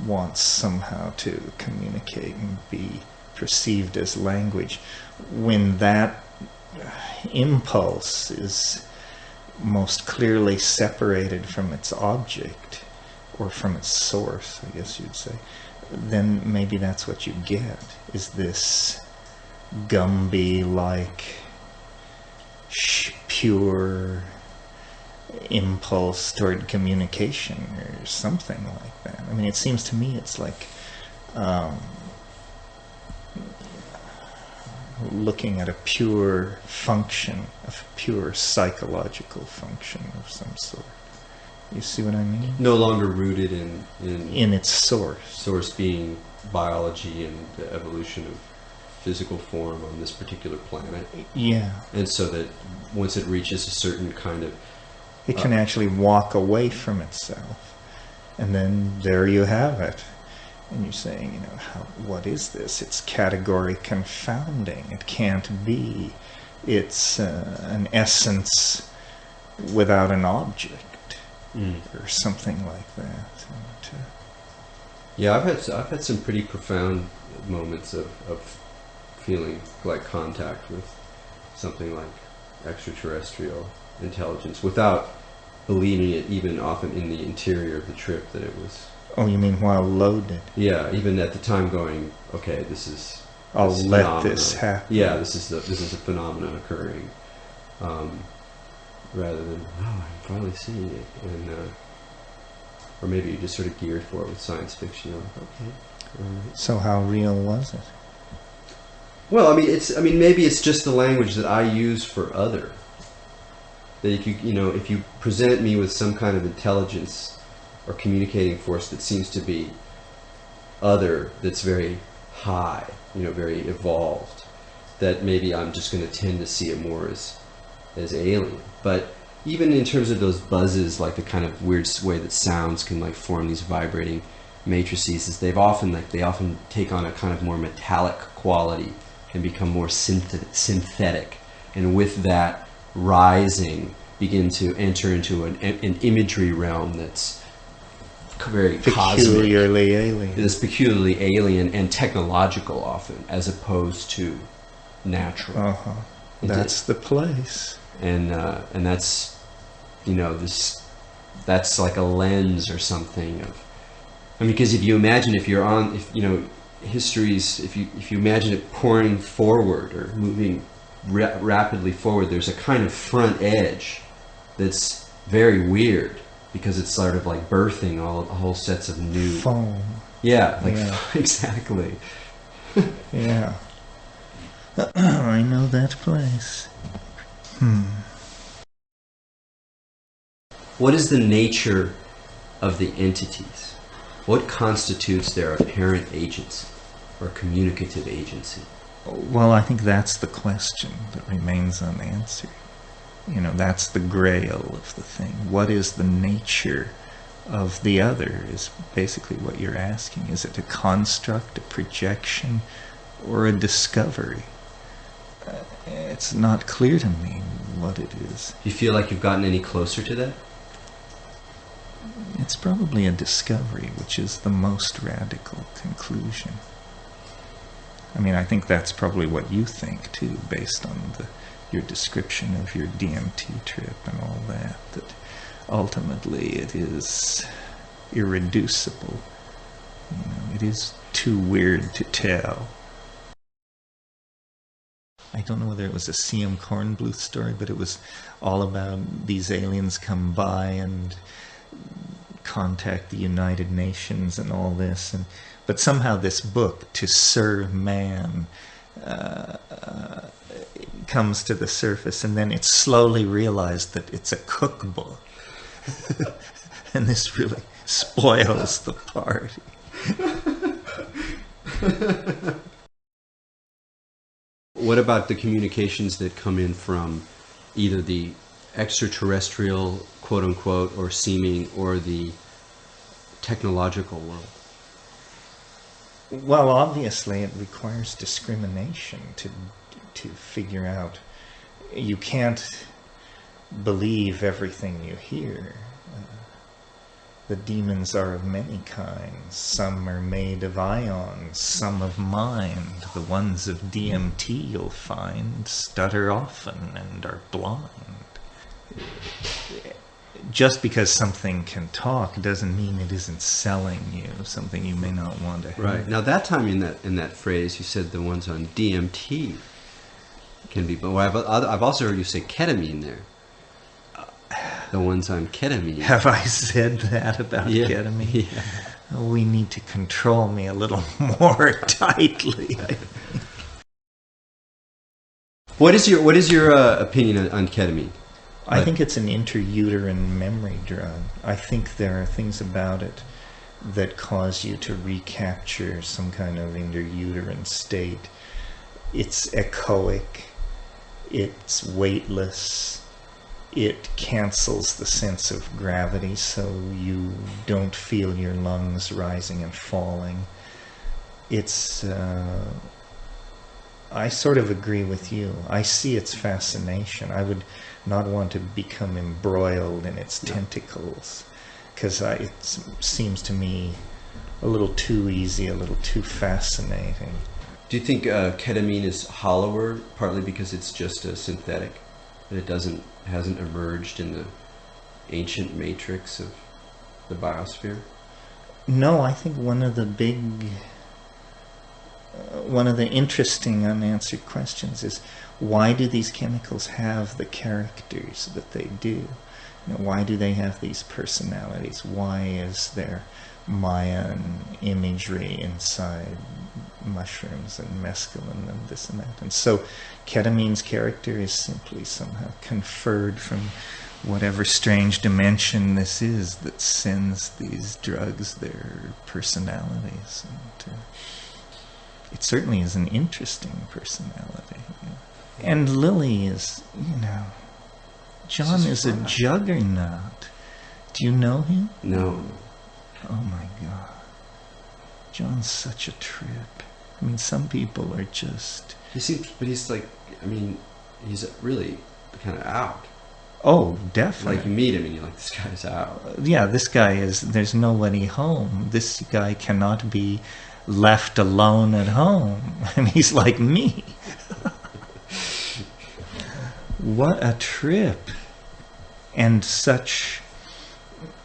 wants somehow to communicate and be perceived as language. When that impulse is most clearly separated from its object, or from its source, I guess you'd say, then maybe that's what you get, is this Gumby-like pure impulse toward communication or something like that. I mean, it seems to me it's like looking at a pure function, a pure psychological function of some sort. You see what I mean? No longer rooted in its source. Source being biology and the evolution of physical form on this particular planet. Yeah. And so that once it reaches a certain kind of... It can actually walk away from itself. And then there you have it. And you're saying, you know, what is this? It's category confounding. It can't be. It's an essence without an object. Or something like that. Yeah, I've had some pretty profound moments of feeling like contact with something like extraterrestrial intelligence without believing it, even often in the interior of the trip that it was. Oh, you mean while loaded? Yeah, even at the time going, okay, this is. I'll this let phenomenon. this happen. Yeah, this is a phenomenon occurring, rather than I'm finally seeing it, and or maybe you just sort of geared for it with science fiction. You're like, okay. So how real was it? Well, I mean, maybe it's just the language that I use for other. That if if you present me with some kind of intelligence or communicating force that seems to be other, that's very high, very evolved, that maybe I'm just going to tend to see it more as alien. But even in terms of those buzzes, like the kind of weird way that sounds can like form these vibrating matrices, is they often take on a kind of more metallic quality and become more synthetic, and with that rising begin to enter into an imagery realm that's very peculiarly alien. It is peculiarly alien and technological often, as opposed to natural. That's the place. And that's that's like a lens or something of. I mean, because if you imagine, if you imagine it pouring forward or moving rapidly forward, there's a kind of front edge that's very weird, because it's sort of like birthing whole sets of new foam. Yeah, exactly. Yeah. I know that place. What is the nature of the entities? What constitutes their apparent agency or communicative agency? Well, I think that's the question that remains unanswered. That's the grail of the thing. What is the nature of the other is basically what you're asking. Is it a construct, a projection, or a discovery? It's not clear to me what it is. Do you feel like you've gotten any closer to that? It's probably a discovery, which is the most radical conclusion. I mean, I think that's probably what you think, too, based on your description of your DMT trip and all that, that ultimately it is irreducible. It is too weird to tell. I don't know whether it was a C.M. Kornbluth story, but it was all about these aliens come by and contact the United Nations and all this, but somehow this book, To Serve Man, comes to the surface, and then it's slowly realized that it's a cookbook. And this really spoils the party. What about the communications that come in from either the extraterrestrial, quote unquote, or seeming, or the technological world? Well, obviously it requires discrimination to figure out. You can't believe everything you hear. The demons are of many kinds. Some are made of ions, some of mind. The ones of DMT you'll find stutter often and are blind. Just because something can talk doesn't mean it isn't selling you something you may not want to hear. Right. Now that time in that phrase, you said the ones on DMT can be, but I've also heard you say ketamine there. The ones on ketamine. Have I said that about ketamine? Yeah. We need to control me a little more tightly. What is your opinion on ketamine? I think it's an intrauterine memory drug. I think there are things about it that cause you to recapture some kind of intrauterine state. It's echoic. It's weightless. It cancels the sense of gravity, so you don't feel your lungs rising and falling. It's... I sort of agree with you. I see its fascination. I would not want to become embroiled in its tentacles, because it seems to me a little too easy, a little too fascinating. Do you think ketamine is hollower, partly because it's just a synthetic, that it hasn't emerged in the ancient matrix of the biosphere? No, I think one of the interesting unanswered questions is, why do these chemicals have the characters that they do? Why do they have these personalities? Why is there Mayan imagery inside mushrooms and mescaline and this and that? And so ketamine's character is simply somehow conferred from whatever strange dimension this is that sends these drugs their personalities. And it certainly is an interesting personality. And Lily is, John is a juggernaut. Do you know him? No. Oh my God. John's such a trip. I mean, some people are just... He's really kind of out. Oh, definitely. Like, you meet him and you're like, this guy's out. Yeah, this guy is... There's nobody home. This guy cannot be left alone at home. And he's like me. What a trip. And such,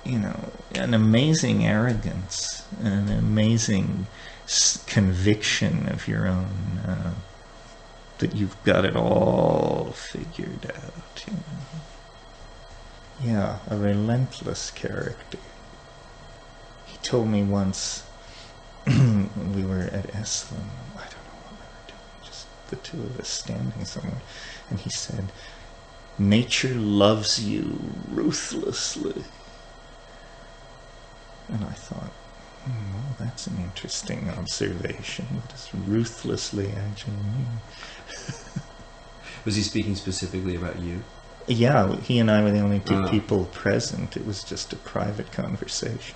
an amazing arrogance, an amazing conviction of your own, that you've got it all figured out. Yeah, a relentless character. He told me once, when we were at Esalen, I don't know what we were doing, just the two of us standing somewhere, and he said, "Nature loves you ruthlessly." And I thought, well, that's an interesting observation. What does ruthlessly actually mean? Was he speaking specifically about you? Yeah, he and I were the only two people present. It was just a private conversation.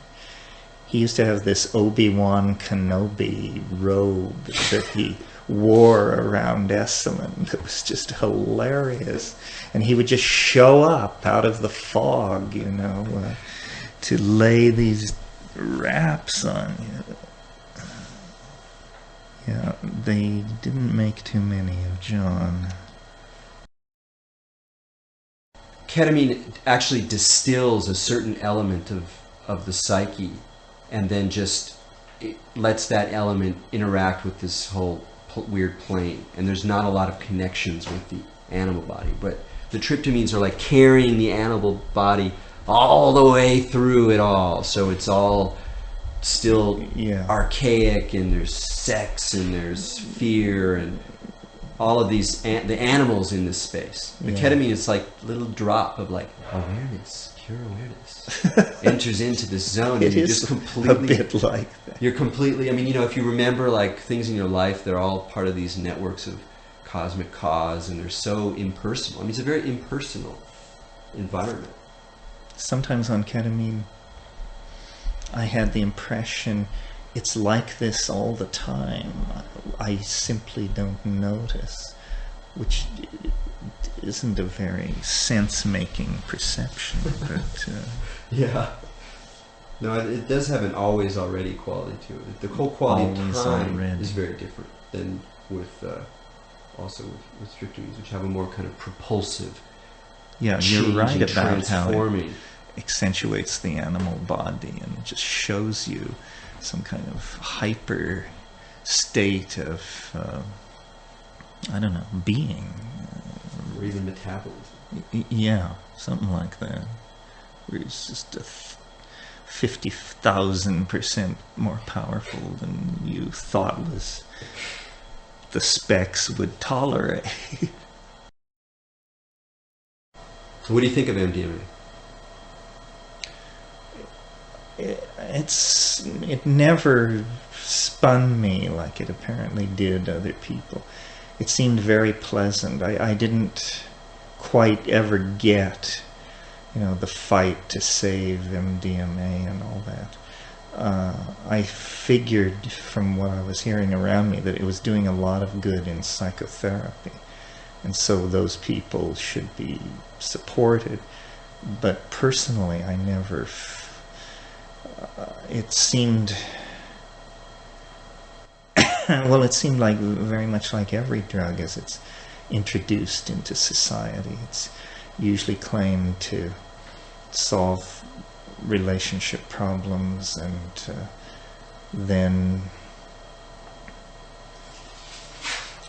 He used to have this Obi-Wan Kenobi robe that he wore around Esalen that was just hilarious. And he would just show up out of the fog, to lay these wraps on you. Yeah, they didn't make too many of John. Ketamine actually distills a certain element of the psyche, and then just it lets that element interact with this whole weird plane. And there's not a lot of connections with the animal body, but the tryptamines are like carrying the animal body all the way through it all. So it's all still archaic, and there's sex, and there's fear, and all of these the animals in this space. The ketamine is like a little drop of like awareness, pure awareness, enters into this zone, and you're just completely a bit like that. You're completely. I mean, if you remember like things in your life, they're all part of these networks of cosmic cause, and they're so impersonal. I mean, it's a very impersonal environment. Sometimes on ketamine, I had the impression it's like this all the time. I simply don't notice, which isn't a very sense-making perception. But yeah. No, it does have an always already quality to it. The whole quality of time is very different than with tryptamines, which have a more kind of propulsive. Yeah, you're right about how it accentuates the animal body and just shows you some kind of hyper state of, being. Or even metabolism. Yeah, something like that. Where it's just 50,000% more powerful than you thought the specs would tolerate. So what do you think of MDMA? It never spun me like it apparently did other people. It seemed very pleasant. I didn't quite ever get, the fight to save MDMA and all that. I figured from what I was hearing around me that it was doing a lot of good in psychotherapy, and so those people should be supported. But personally, I never... it seemed Well, it seemed like very much like every drug as it's introduced into society. It's usually claimed to solve relationship problems, and then,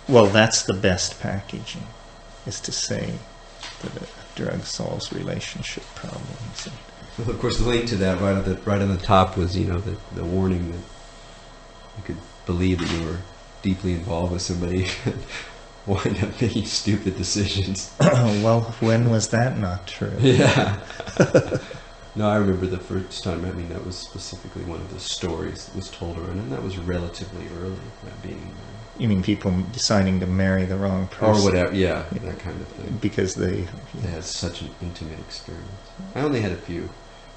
well, that's the best packaging, is to say that a drug solves relationship problems. Well, of course, the link to that right on the top was, the warning that you could believe that you were deeply involved with somebody and wind up making stupid decisions. Well, when was that not true? Yeah. No, I remember the first time. I mean, that was specifically one of the stories that was told around, and that was relatively early. That being. You mean people deciding to marry the wrong person? Or whatever, yeah, that kind of thing. Because they had such an intimate experience. I only had a few.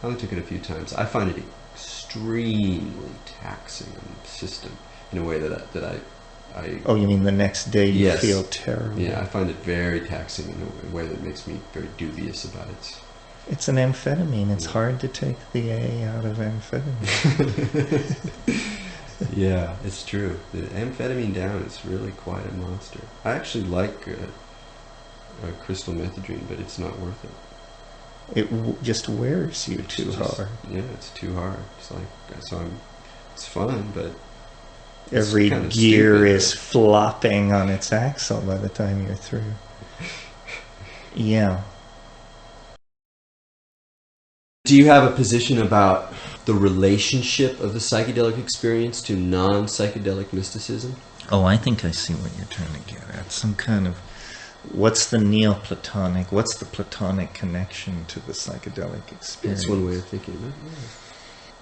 I only took it a few times. I find it extremely taxing on the system in a way that I. Oh, you mean the next day you yes. feel terrible? Yeah, I find it very taxing in a way that makes me very dubious about it. It's an amphetamine. It's hard to take the A out of amphetamine. Yeah, it's true. The amphetamine down is really quite a monster. I actually like crystal methadone, but it's not worth it. It just wears you too hard. Yeah, it's too hard. It's fun, but every gear is flopping on its axle by the time you're through. Yeah. Do you have a position about the relationship of the psychedelic experience to non-psychedelic mysticism? Oh, I think I see what you're trying to get at. Some kind of, what's the Neoplatonic, what's the Platonic connection to the psychedelic experience? That's one way of thinking of it.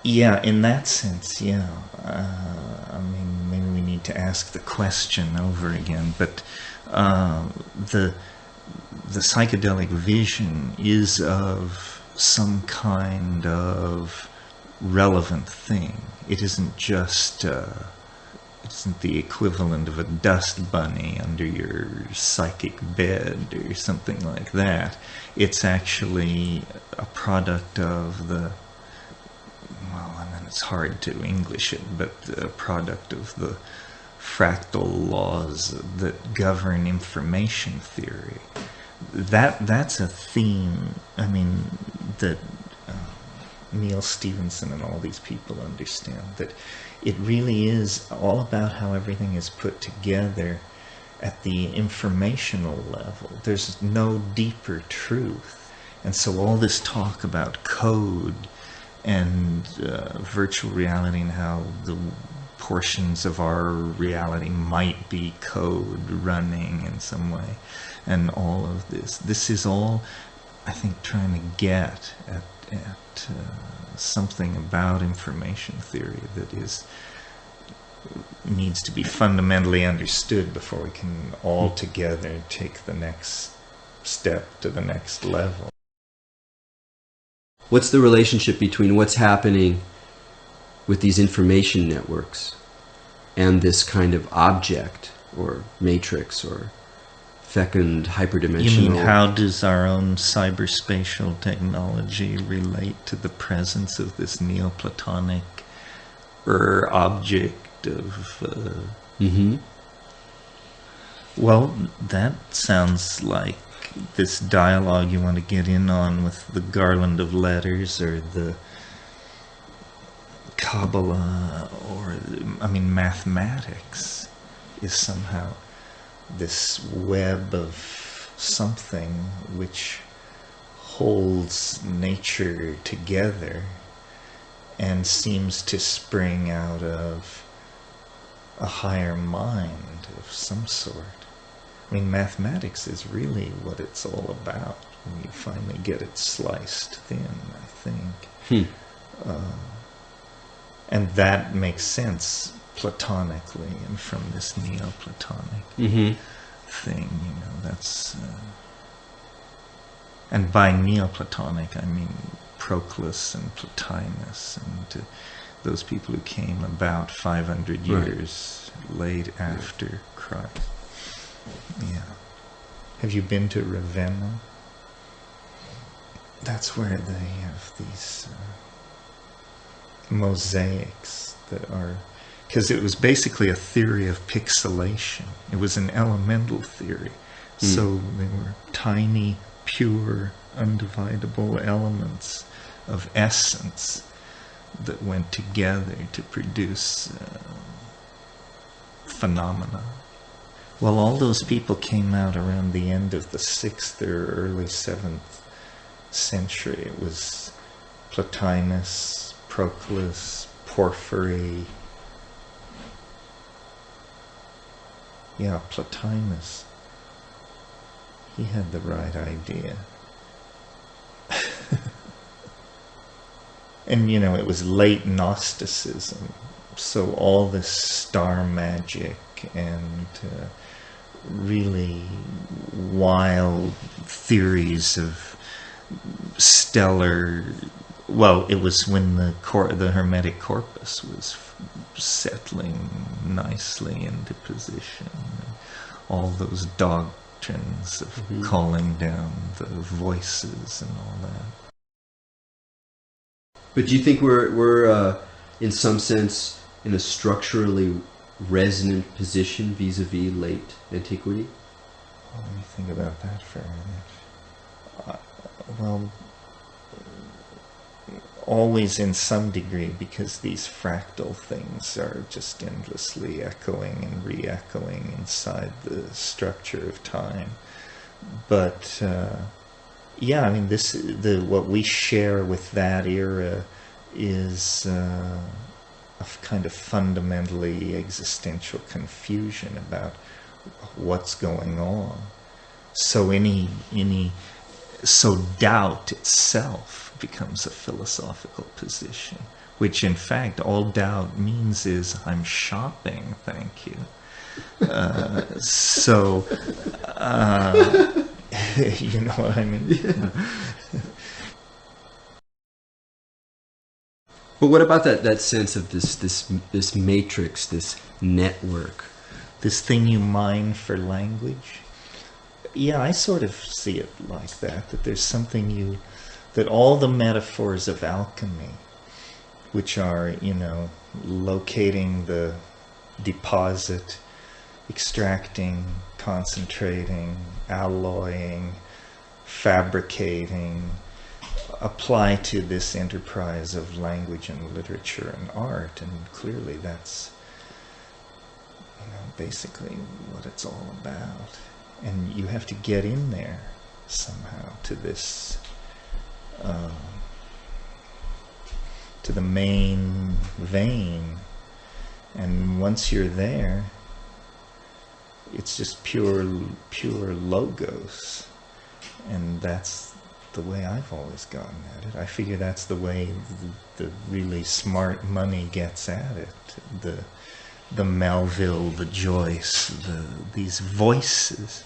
Yeah, in that sense, yeah. I mean, maybe we need to ask the question over again, but the psychedelic vision is of some kind of relevant thing. It isn't just, it isn't the equivalent of a dust bunny under your psychic bed or something like that. It's actually a product of the, well, I mean, it's hard to English it, but a product of the fractal laws that govern information theory. That's a theme, I mean, that Neil Stevenson and all these people understand, that it really is all about how everything is put together at the informational level. There's no deeper truth. And so all this talk about code and virtual reality and how the portions of our reality might be code running in some way, and all of this is all, I think, trying to get at something about information theory that needs to be fundamentally understood before we can all together take the next step to the next level. What's the relationship between what's happening with these information networks and this kind of object or matrix or fecund hyperdimensional? You mean, how does our own cyberspatial technology relate to the presence of this Neoplatonic object of... Well, that sounds like this dialogue you want to get in on with the garland of letters, or the Kabbalah, or, I mean, mathematics is somehow this web of something which holds nature together and seems to spring out of a higher mind of some sort. I mean, mathematics is really what it's all about when you finally get it sliced thin, I think. And that makes sense platonically and from this Neoplatonic thing, you know, that's... and by Neoplatonic, I mean Proclus and Plotinus and those people who came about 500 years late after Christ. Yeah. Have you been to Ravenna? That's where they have these mosaics that are... because it was basically a theory of pixelation. It was an elemental theory. So they were tiny, pure, undividable elements of essence that went together to produce phenomena. Well, all those people came out around the end of the 6th or early 7th century. It was Plotinus, Proclus, Porphyry. Yeah, Plotinus. He had the right idea. And, you know, it was late Gnosticism. So all this star magic and really wild theories of stellar... Well, it was when the Hermetic corpus was settling nicely into position. All those doctrines of calling down the voices and all that. But do you think we're in some sense in a structurally resonant position vis-a-vis late antiquity? Well, let me think about that for a minute. Well, always in some degree, because these fractal things are just endlessly echoing and re-echoing inside the structure of time. But yeah, I mean, what we share with that era is a kind of fundamentally existential confusion about what's going on. So so doubt itself becomes a philosophical position, which in fact all doubt means is I'm shopping, thank you. You know what I mean? Yeah. But what about that sense of this matrix, this network? This thing you mine for language? Yeah, I sort of see it like that there's something that all the metaphors of alchemy, which are, you know, locating the deposit, extracting, concentrating, alloying, fabricating, apply to this enterprise of language and literature and art, and clearly that's, you know, basically what it's all about. And you have to get in there somehow to this, to the main vein, and once you're there, it's just pure logos, and that's the way I've always gotten at it. I figure that's the way the really smart money gets at it. The Melville, the Joyce, these voices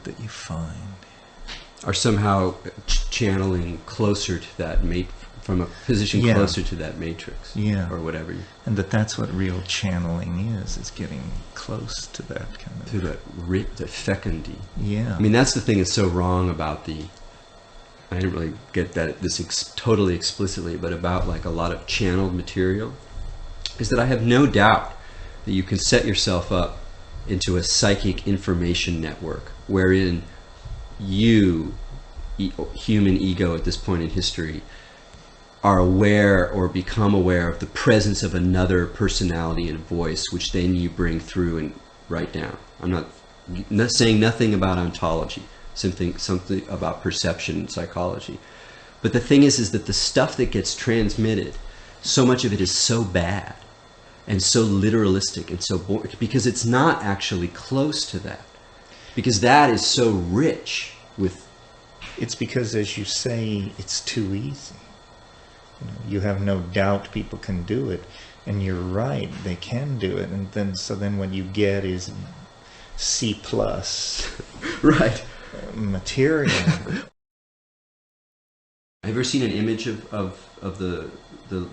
that you find are somehow channeling closer to that from a position closer to that matrix, or whatever. And that's what real channeling is getting close to that kind of... To the fecundity. Yeah. I mean, that's the thing that's so wrong about I didn't really get that totally explicitly, but about like a lot of channeled material, is that I have no doubt that you can set yourself up into a psychic information network wherein you, human ego at this point in history, are aware or become aware of the presence of another personality and voice, which then you bring through and write down. I'm not saying nothing about ontology, something about perception and psychology. But the thing is that the stuff that gets transmitted, so much of it is so bad and so literalistic and so boring, because it's not actually close to that. Because that is so rich with... It's because, as you say, it's too easy. You have no doubt people can do it, and you're right, they can do it, and then what you get is C+, right, material. Have you ever seen an image of the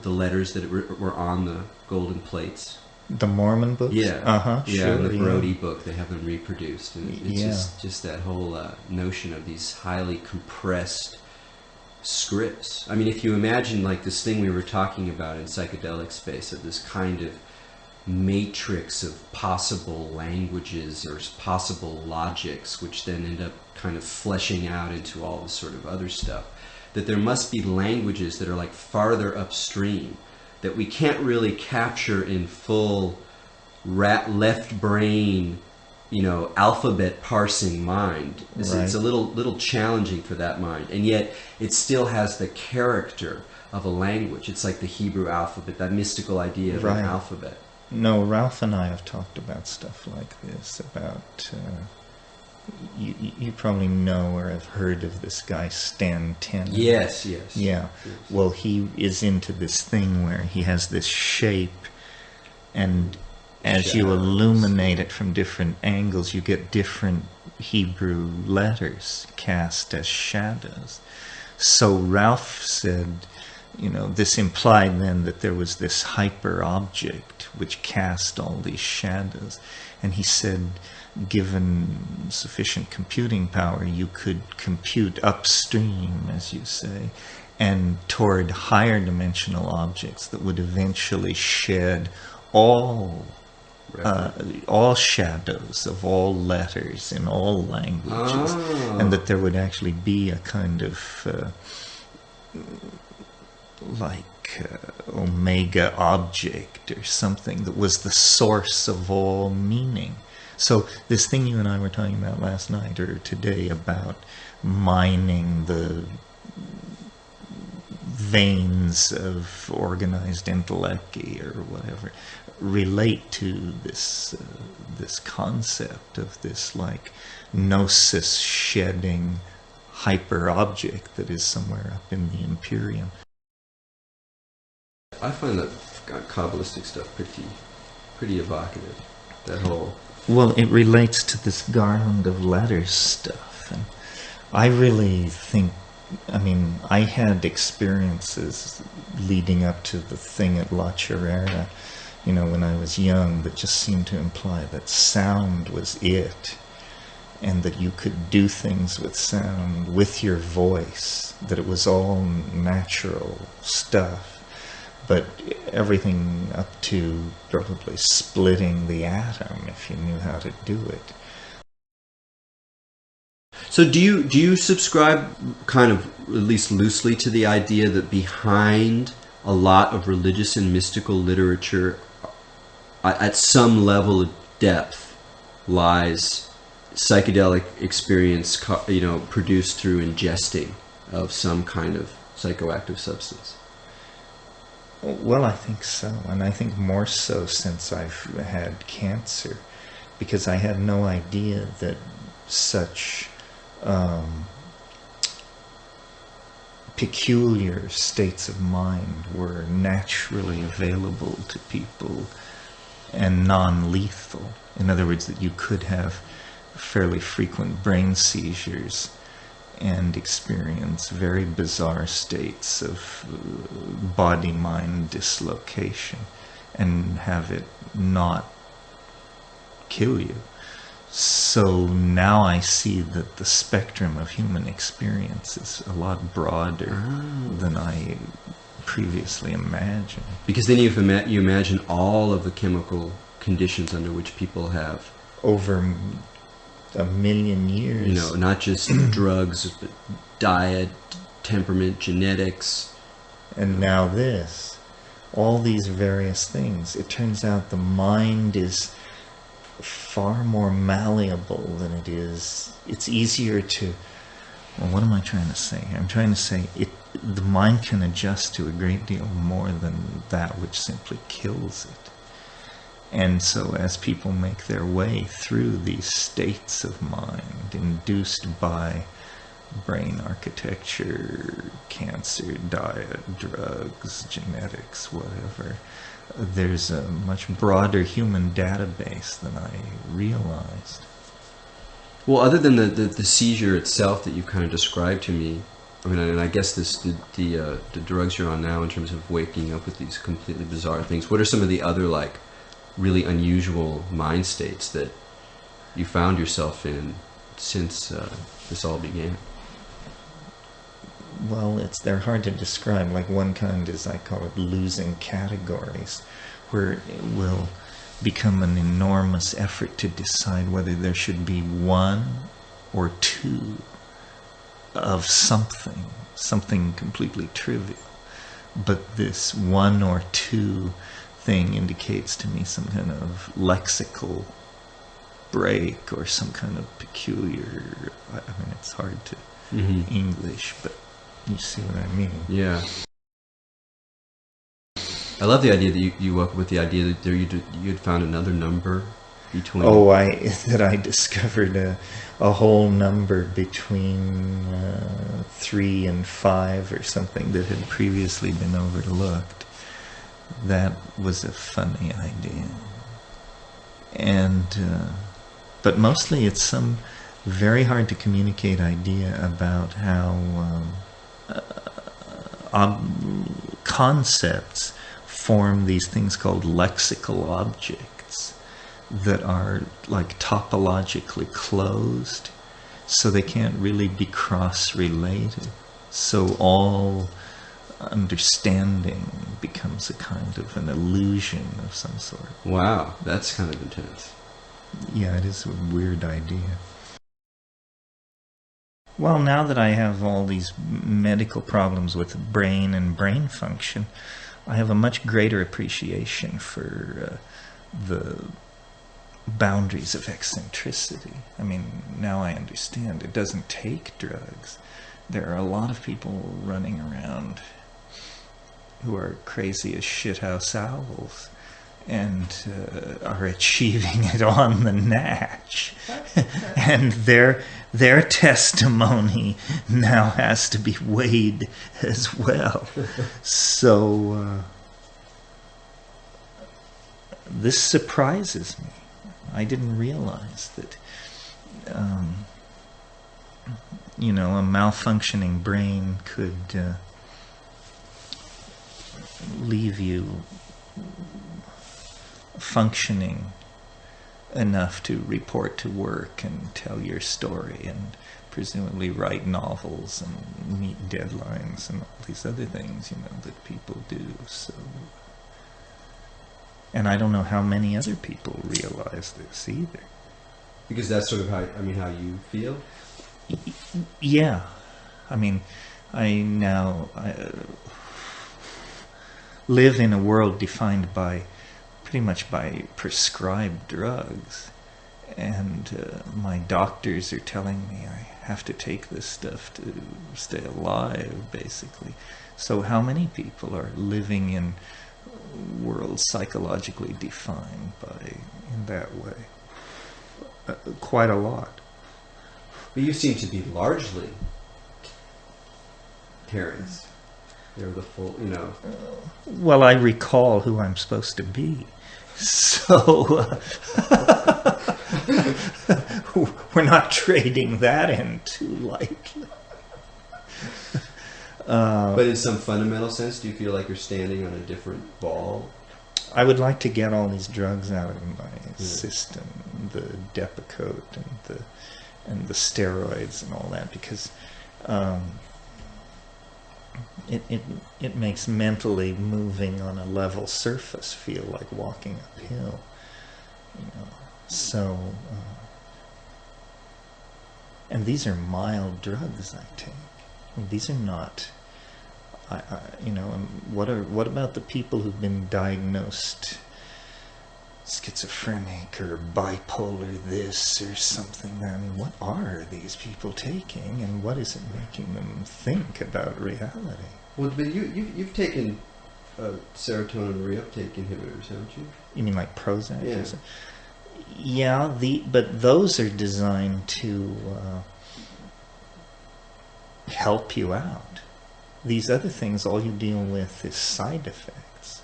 letters that were on the golden plates? The Mormon books? Yeah. Sure, in the Brody book, they have them reproduced. And it's just that whole notion of these highly compressed scripts. I mean, if you imagine like this thing we were talking about in psychedelic space, of this kind of matrix of possible languages or possible logics, which then end up kind of fleshing out into all this sort of other stuff. That there must be languages that are like farther upstream that we can't really capture in full left brain, alphabet parsing mind. It's a little challenging for that mind, and yet it still has the character of a language. It's like the Hebrew alphabet, that mystical idea of an alphabet. No, Ralph and I have talked about stuff like this, about you probably know or have heard of this guy Stan Tenen. Yes. Yeah. Yes. Well, he is into this thing where he has this shape, and as you illuminate it from different angles, you get different Hebrew letters cast as shadows. So Ralph said, this implied then that there was this hyper object which cast all these shadows. And he said, given sufficient computing power, you could compute upstream, as you say, and toward higher dimensional objects that would eventually shed all shadows of all letters in all languages, and that there would actually be a kind of omega object or something that was the source of all meaning. So this thing you and I were talking about last night or today about mining the veins of organized intellect or whatever relate to this concept of this gnosis shedding hyper object that is somewhere up in the Imperium. I find that Kabbalistic stuff pretty evocative. That whole... Well, it relates to this garland of letters stuff. And I really think, I had experiences leading up to the thing at La Chorrera, when I was young, that just seemed to imply that sound was it, and that you could do things with sound, with your voice, that it was all natural stuff. But everything up to probably splitting the atom, if you knew how to do it. So do you subscribe kind of, at least loosely, to the idea that behind a lot of religious and mystical literature, at some level of depth, lies psychedelic experience, produced through ingesting of some kind of psychoactive substance? Well, I think so, and I think more so since I've had cancer, because I had no idea that such peculiar states of mind were naturally available to people and non-lethal. In other words, that you could have fairly frequent brain seizures and experience very bizarre states of body-mind dislocation and have it not kill you. So now I see that the spectrum of human experience is a lot broader than I previously imagined. Because then you imagine all of the chemical conditions under which people have over a million years. Not just drugs, but diet, temperament, genetics. And now this. All these various things. It turns out the mind is far more malleable than it is. It's easier to... Well, what am I trying to say? I'm trying to say the mind can adjust to a great deal more than that which simply kills it. And so as people make their way through these states of mind induced by brain architecture, cancer, diet, drugs, genetics, whatever, there's a much broader human database than I realized. Well, other than the seizure itself that you've kind of described to me, and I guess the drugs you're on now in terms of waking up with these completely bizarre things, what are some of the other really unusual mind states that you found yourself in since this all began? Well, they're hard to describe. One kind is, I call it losing categories, where it will become an enormous effort to decide whether there should be one or two of something completely trivial. But this one or two thing indicates to me some kind of lexical break or some kind of peculiar, I mean, it's hard to English, but you see what I mean. Yeah. I love the idea that you woke up with the idea that you had found another number between... Oh, that I discovered a whole number between 3 and 5 or something that had previously been overlooked. That was a funny idea. And but mostly it's some very hard to communicate idea about how concepts form these things called lexical objects that are like topologically closed, so they can't really be cross-related. So all understanding becomes a kind of an illusion of some sort. Wow, that's kind of intense. Yeah, it is a weird idea. Well, now that I have all these medical problems with brain and brain function, I have a much greater appreciation for the boundaries of eccentricity. I mean, now I understand it doesn't take drugs. There are a lot of people running around who are crazy as shithouse owls and are achieving it on the natch. And their testimony now has to be weighed as well. So this surprises me. I didn't realize that a malfunctioning brain could leave you functioning enough to report to work and tell your story and presumably write novels and meet deadlines and all these other things, that people do. So, and I don't know how many other people realize this either. Because that's sort of how you feel? Yeah. I mean, I live in a world defined pretty much by prescribed drugs, and my doctors are telling me I have to take this stuff to stay alive, basically. So how many people are living in worlds psychologically defined in that way? Quite a lot. But you seem to be largely Terence. You're the full, Well, I recall who I'm supposed to be. So we're not trading that in too lightly. But in some fundamental sense, do you feel like you're standing on a different ball? I would like to get all these drugs out of my system, the Depakote and the steroids and all that, because it makes mentally moving on a level surface feel like walking uphill, So, and these are mild drugs I take. I mean, these are not. What about the people who've been diagnosed schizophrenic or bipolar this or something? I mean, what are these people taking, and what is it making them think about reality? Well, but you've taken serotonin reuptake inhibitors, haven't you? You mean like Prozac? Yeah. Yeah, but those are designed to help you out. These other things, all you deal with is side effects.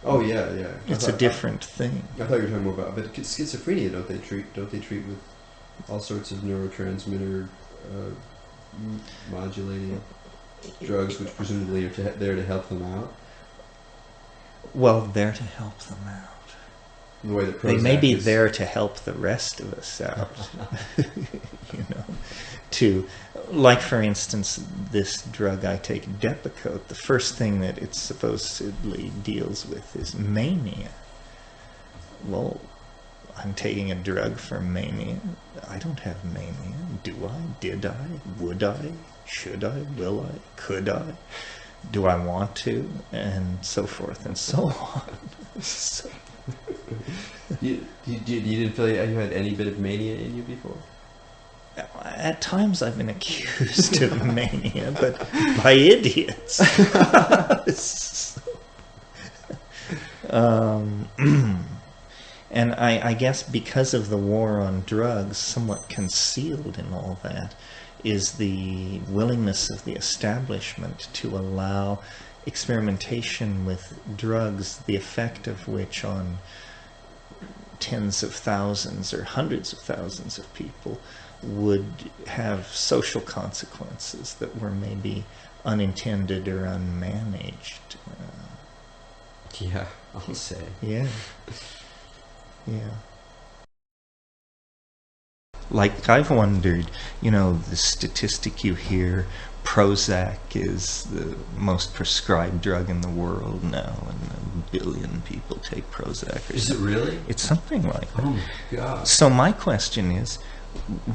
Oh yeah. It's a different thing. I thought you were talking more about, but schizophrenia, don't they treat with all sorts of neurotransmitter modulating drugs, which presumably are there to help them out? Well, there to help them out. The way that they may be there to help the rest of us out. To, like for instance, this drug I take, Depakote, the first thing that it supposedly deals with is mania. well, I'm taking a drug for mania. I don't have mania. Do I? Did I? Would I? Should I? Will I? Could I? Do I want to? And so forth and so on. So. You didn't feel like you had any bit of mania in you before? At times I've been accused of mania, but by idiots. And I guess because of the war on drugs, somewhat concealed in all that, is the willingness of the establishment to allow experimentation with drugs, the effect of which on tens of thousands or hundreds of thousands of people would have social consequences that were maybe unintended or unmanaged. Yeah, I'll say. Yeah. Yeah. Like, I've wondered, the statistic you hear, Prozac is the most prescribed drug in the world now, and 1 billion people take Prozac. Is it really? It's something like that. Oh my God. So my question is,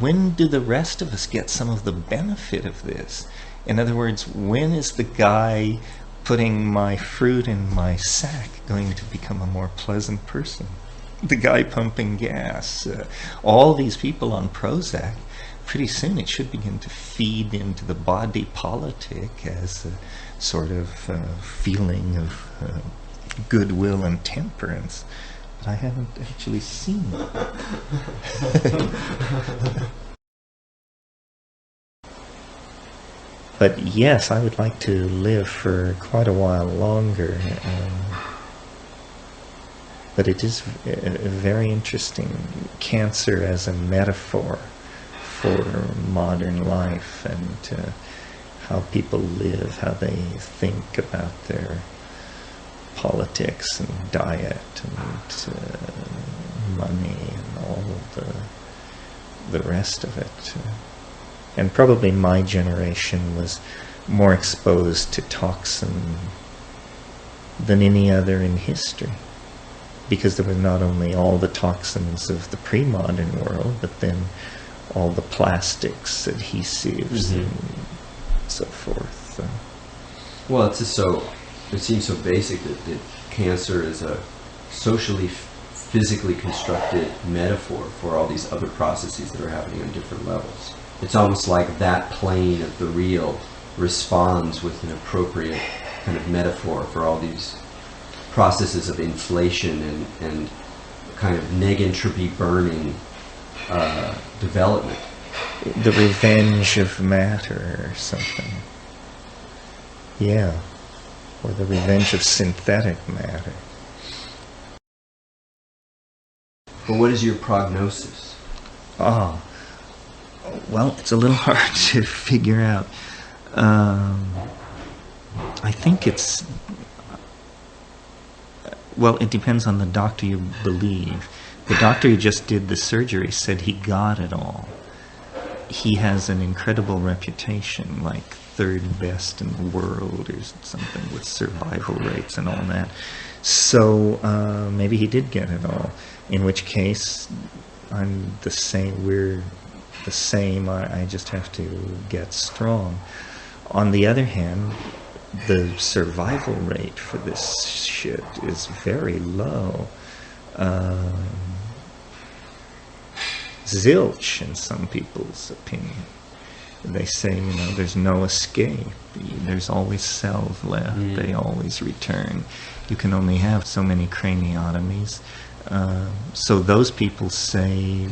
when do the rest of us get some of the benefit of this? In other words, when is the guy putting my fruit in my sack going to become a more pleasant person? The guy pumping gas, all these people on Prozac, pretty soon it should begin to feed into the body politic as a sort of feeling of goodwill and temperance. But I haven't actually seen it. But yes, I would like to live for quite a while longer. But it is very interesting, cancer as a metaphor for modern life and how people live, how they think about their politics and diet and money and all of the rest of it. And probably my generation was more exposed to toxin than any other in history, because there were not only all the toxins of the pre-modern world, but then all the plastics, adhesives, and so forth. Well, it's just it seems so basic that cancer is a socially, physically constructed metaphor for all these other processes that are happening on different levels. It's almost like that plane of the real responds with an appropriate kind of metaphor for all these processes of inflation and kind of negentropy burning development. The revenge of matter or something. Yeah. Or the revenge of synthetic matter. But what is your prognosis? Well, it's a little hard to figure out. I think it's... Well, it depends on the doctor you believe. The doctor who just did the surgery said he got it all. He has an incredible reputation, like third best in the world or something, with survival rates and all that. So maybe he did get it all. In which case, I'm the same. We're the same. I just have to get strong. On the other hand, the survival rate for this shit is very low. Zilch, in some people's opinion. They say, there's no escape. There's always cells left. They always return. You can only have so many craniotomies. So those people say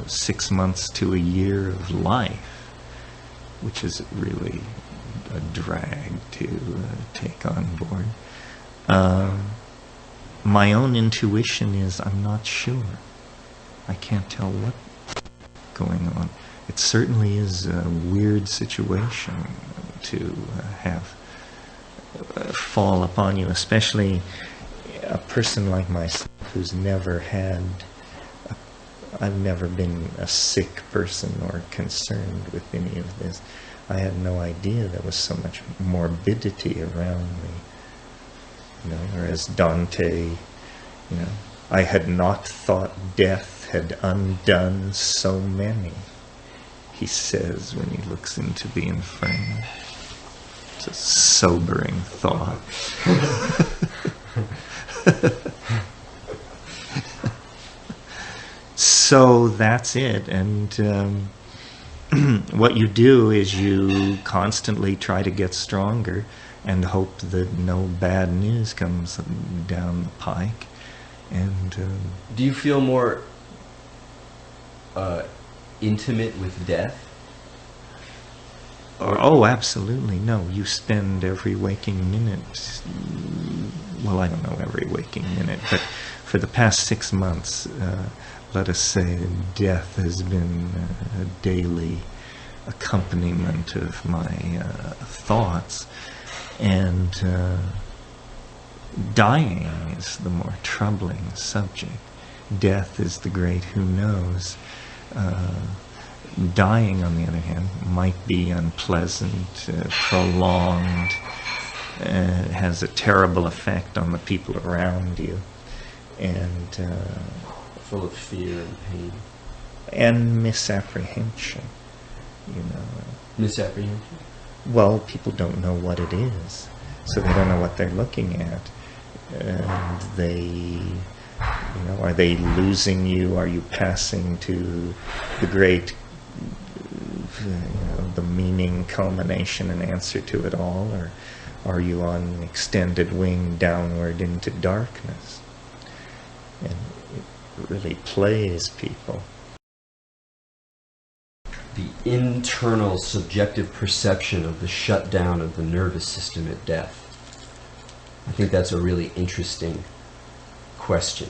6 months to a year of life, which is really a drag to take on board. My own intuition is I'm not sure. I can't tell what's going on. It certainly is a weird situation to have fall upon you, especially a person like myself who's never had... I've never been a sick person or concerned with any of this. I had no idea there was so much morbidity around me. Or as Dante, I had not thought death had undone so many, he says when he looks into the Inferno. It's a sobering thought. So that's it, and what you do is you constantly try to get stronger and hope that no bad news comes down the pike. And do you feel more intimate with death? Oh, absolutely. No, you spend every waking minute, well, I don't know every waking minute, but for the past 6 months, let us say, death has been a daily accompaniment of my thoughts. And dying is the more troubling subject. Death is the great who knows. Dying, on the other hand, might be unpleasant, prolonged, has a terrible effect on the people around you, and full of fear and pain. And misapprehension, you know. Misapprehension? Well, people don't know what it is, so they don't know what they're looking at. And they, you know, are they losing you? Are you passing to the great, you know, the meaning, culmination, and answer to it all? Or are you on an extended wing downward into darkness? And it really plays people. The internal subjective perception of the shutdown of the nervous system at death. I think that's a really interesting question.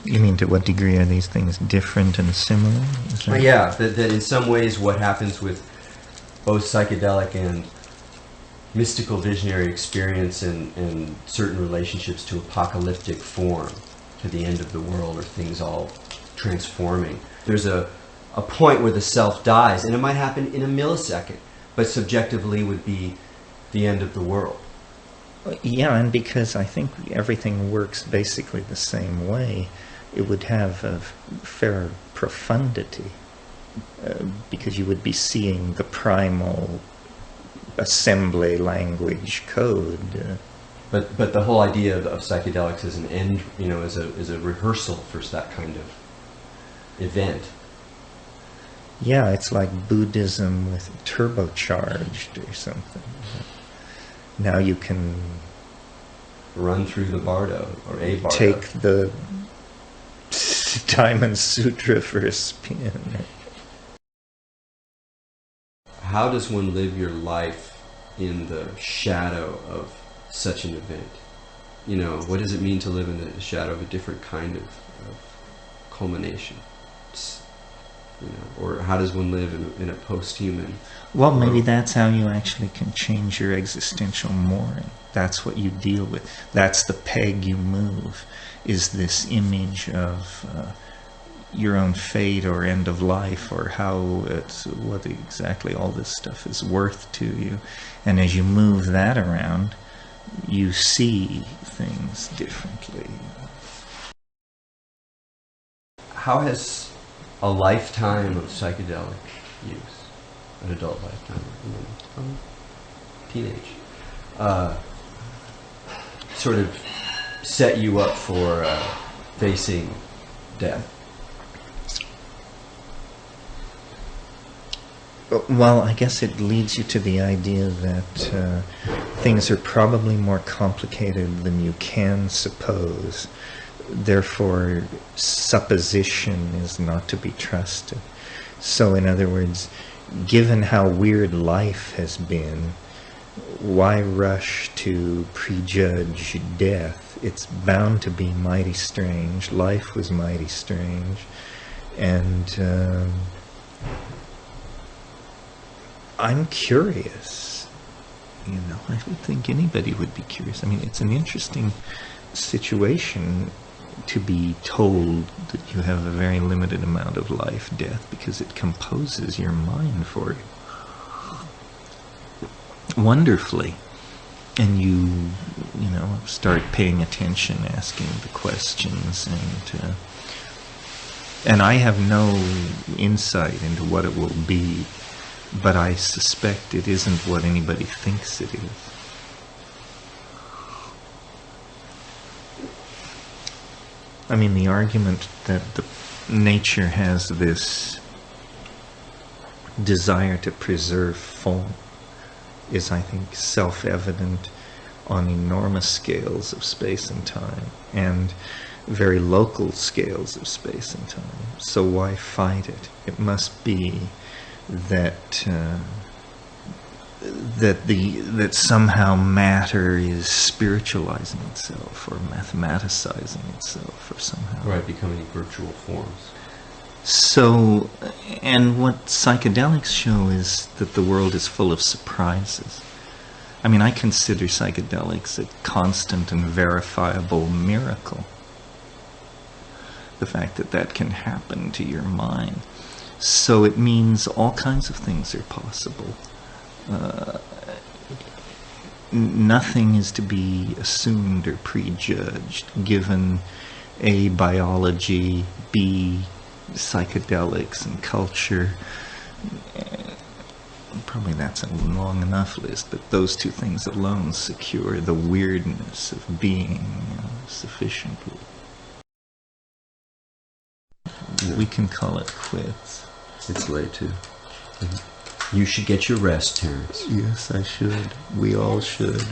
You mean, to what degree are these things different and similar? Yeah, that in some ways what happens with both psychedelic and mystical visionary experience and certain relationships to apocalyptic form, to the end of the world, or things all transforming. There's a point where the self dies, and it might happen in a millisecond, but subjectively would be the end of the world. Yeah, and because I think everything works basically the same way, it would have a fair profundity, because you would be seeing the primal assembly language code. But the whole idea of psychedelics as an end, you know, as a rehearsal for that kind of event. Yeah, it's like Buddhism with turbocharged or something. Now you can run through the bardo, or a bardo. Take the Diamond Sutra for a spin. How does one live your life in the shadow of such an event? You know, what does it mean to live in the shadow of a different kind of culmination? You know, or how does one live in a post-human? Well, maybe that's how you actually can change your existential mooring. That's what you deal with. That's the peg you move, is this image of your own fate or end of life, or how it's, what exactly all this stuff is worth to you. And as you move that around, you see things differently. How has a lifetime of psychedelic use, an adult lifetime, teenage, sort of set you up for facing death? Well, I guess it leads you to the idea that things are probably more complicated than you can suppose. Therefore, supposition is not to be trusted. So, in other words, given how weird life has been, why rush to prejudge death? It's bound to be mighty strange. Life was mighty strange. And I'm curious. You know, I don't think anybody would be curious. I mean, it's an interesting situation to be told that you have a very limited amount of life, death, because it composes your mind for you wonderfully. and you know, start paying attention, asking the questions, and I have no insight into what it will be, but I suspect it isn't what anybody thinks it is. I mean, the argument that nature has this desire to preserve form is, I think, self-evident on enormous scales of space and time, and very local scales of space and time. So why fight it? It must be that that somehow matter is spiritualizing itself or mathematicizing itself or somehow. Right, becoming virtual forms. So, and what psychedelics show is that the world is full of surprises. I mean, I consider psychedelics a constant and verifiable miracle. The fact that that can happen to your mind. So it means all kinds of things are possible. Nothing is to be assumed or prejudged, given A, biology, B, psychedelics and culture. Probably that's a long enough list, but those two things alone secure the weirdness of being sufficiently. We can call it quits. It's late too. You should get your rest, Terence. Yes, I should. We all should.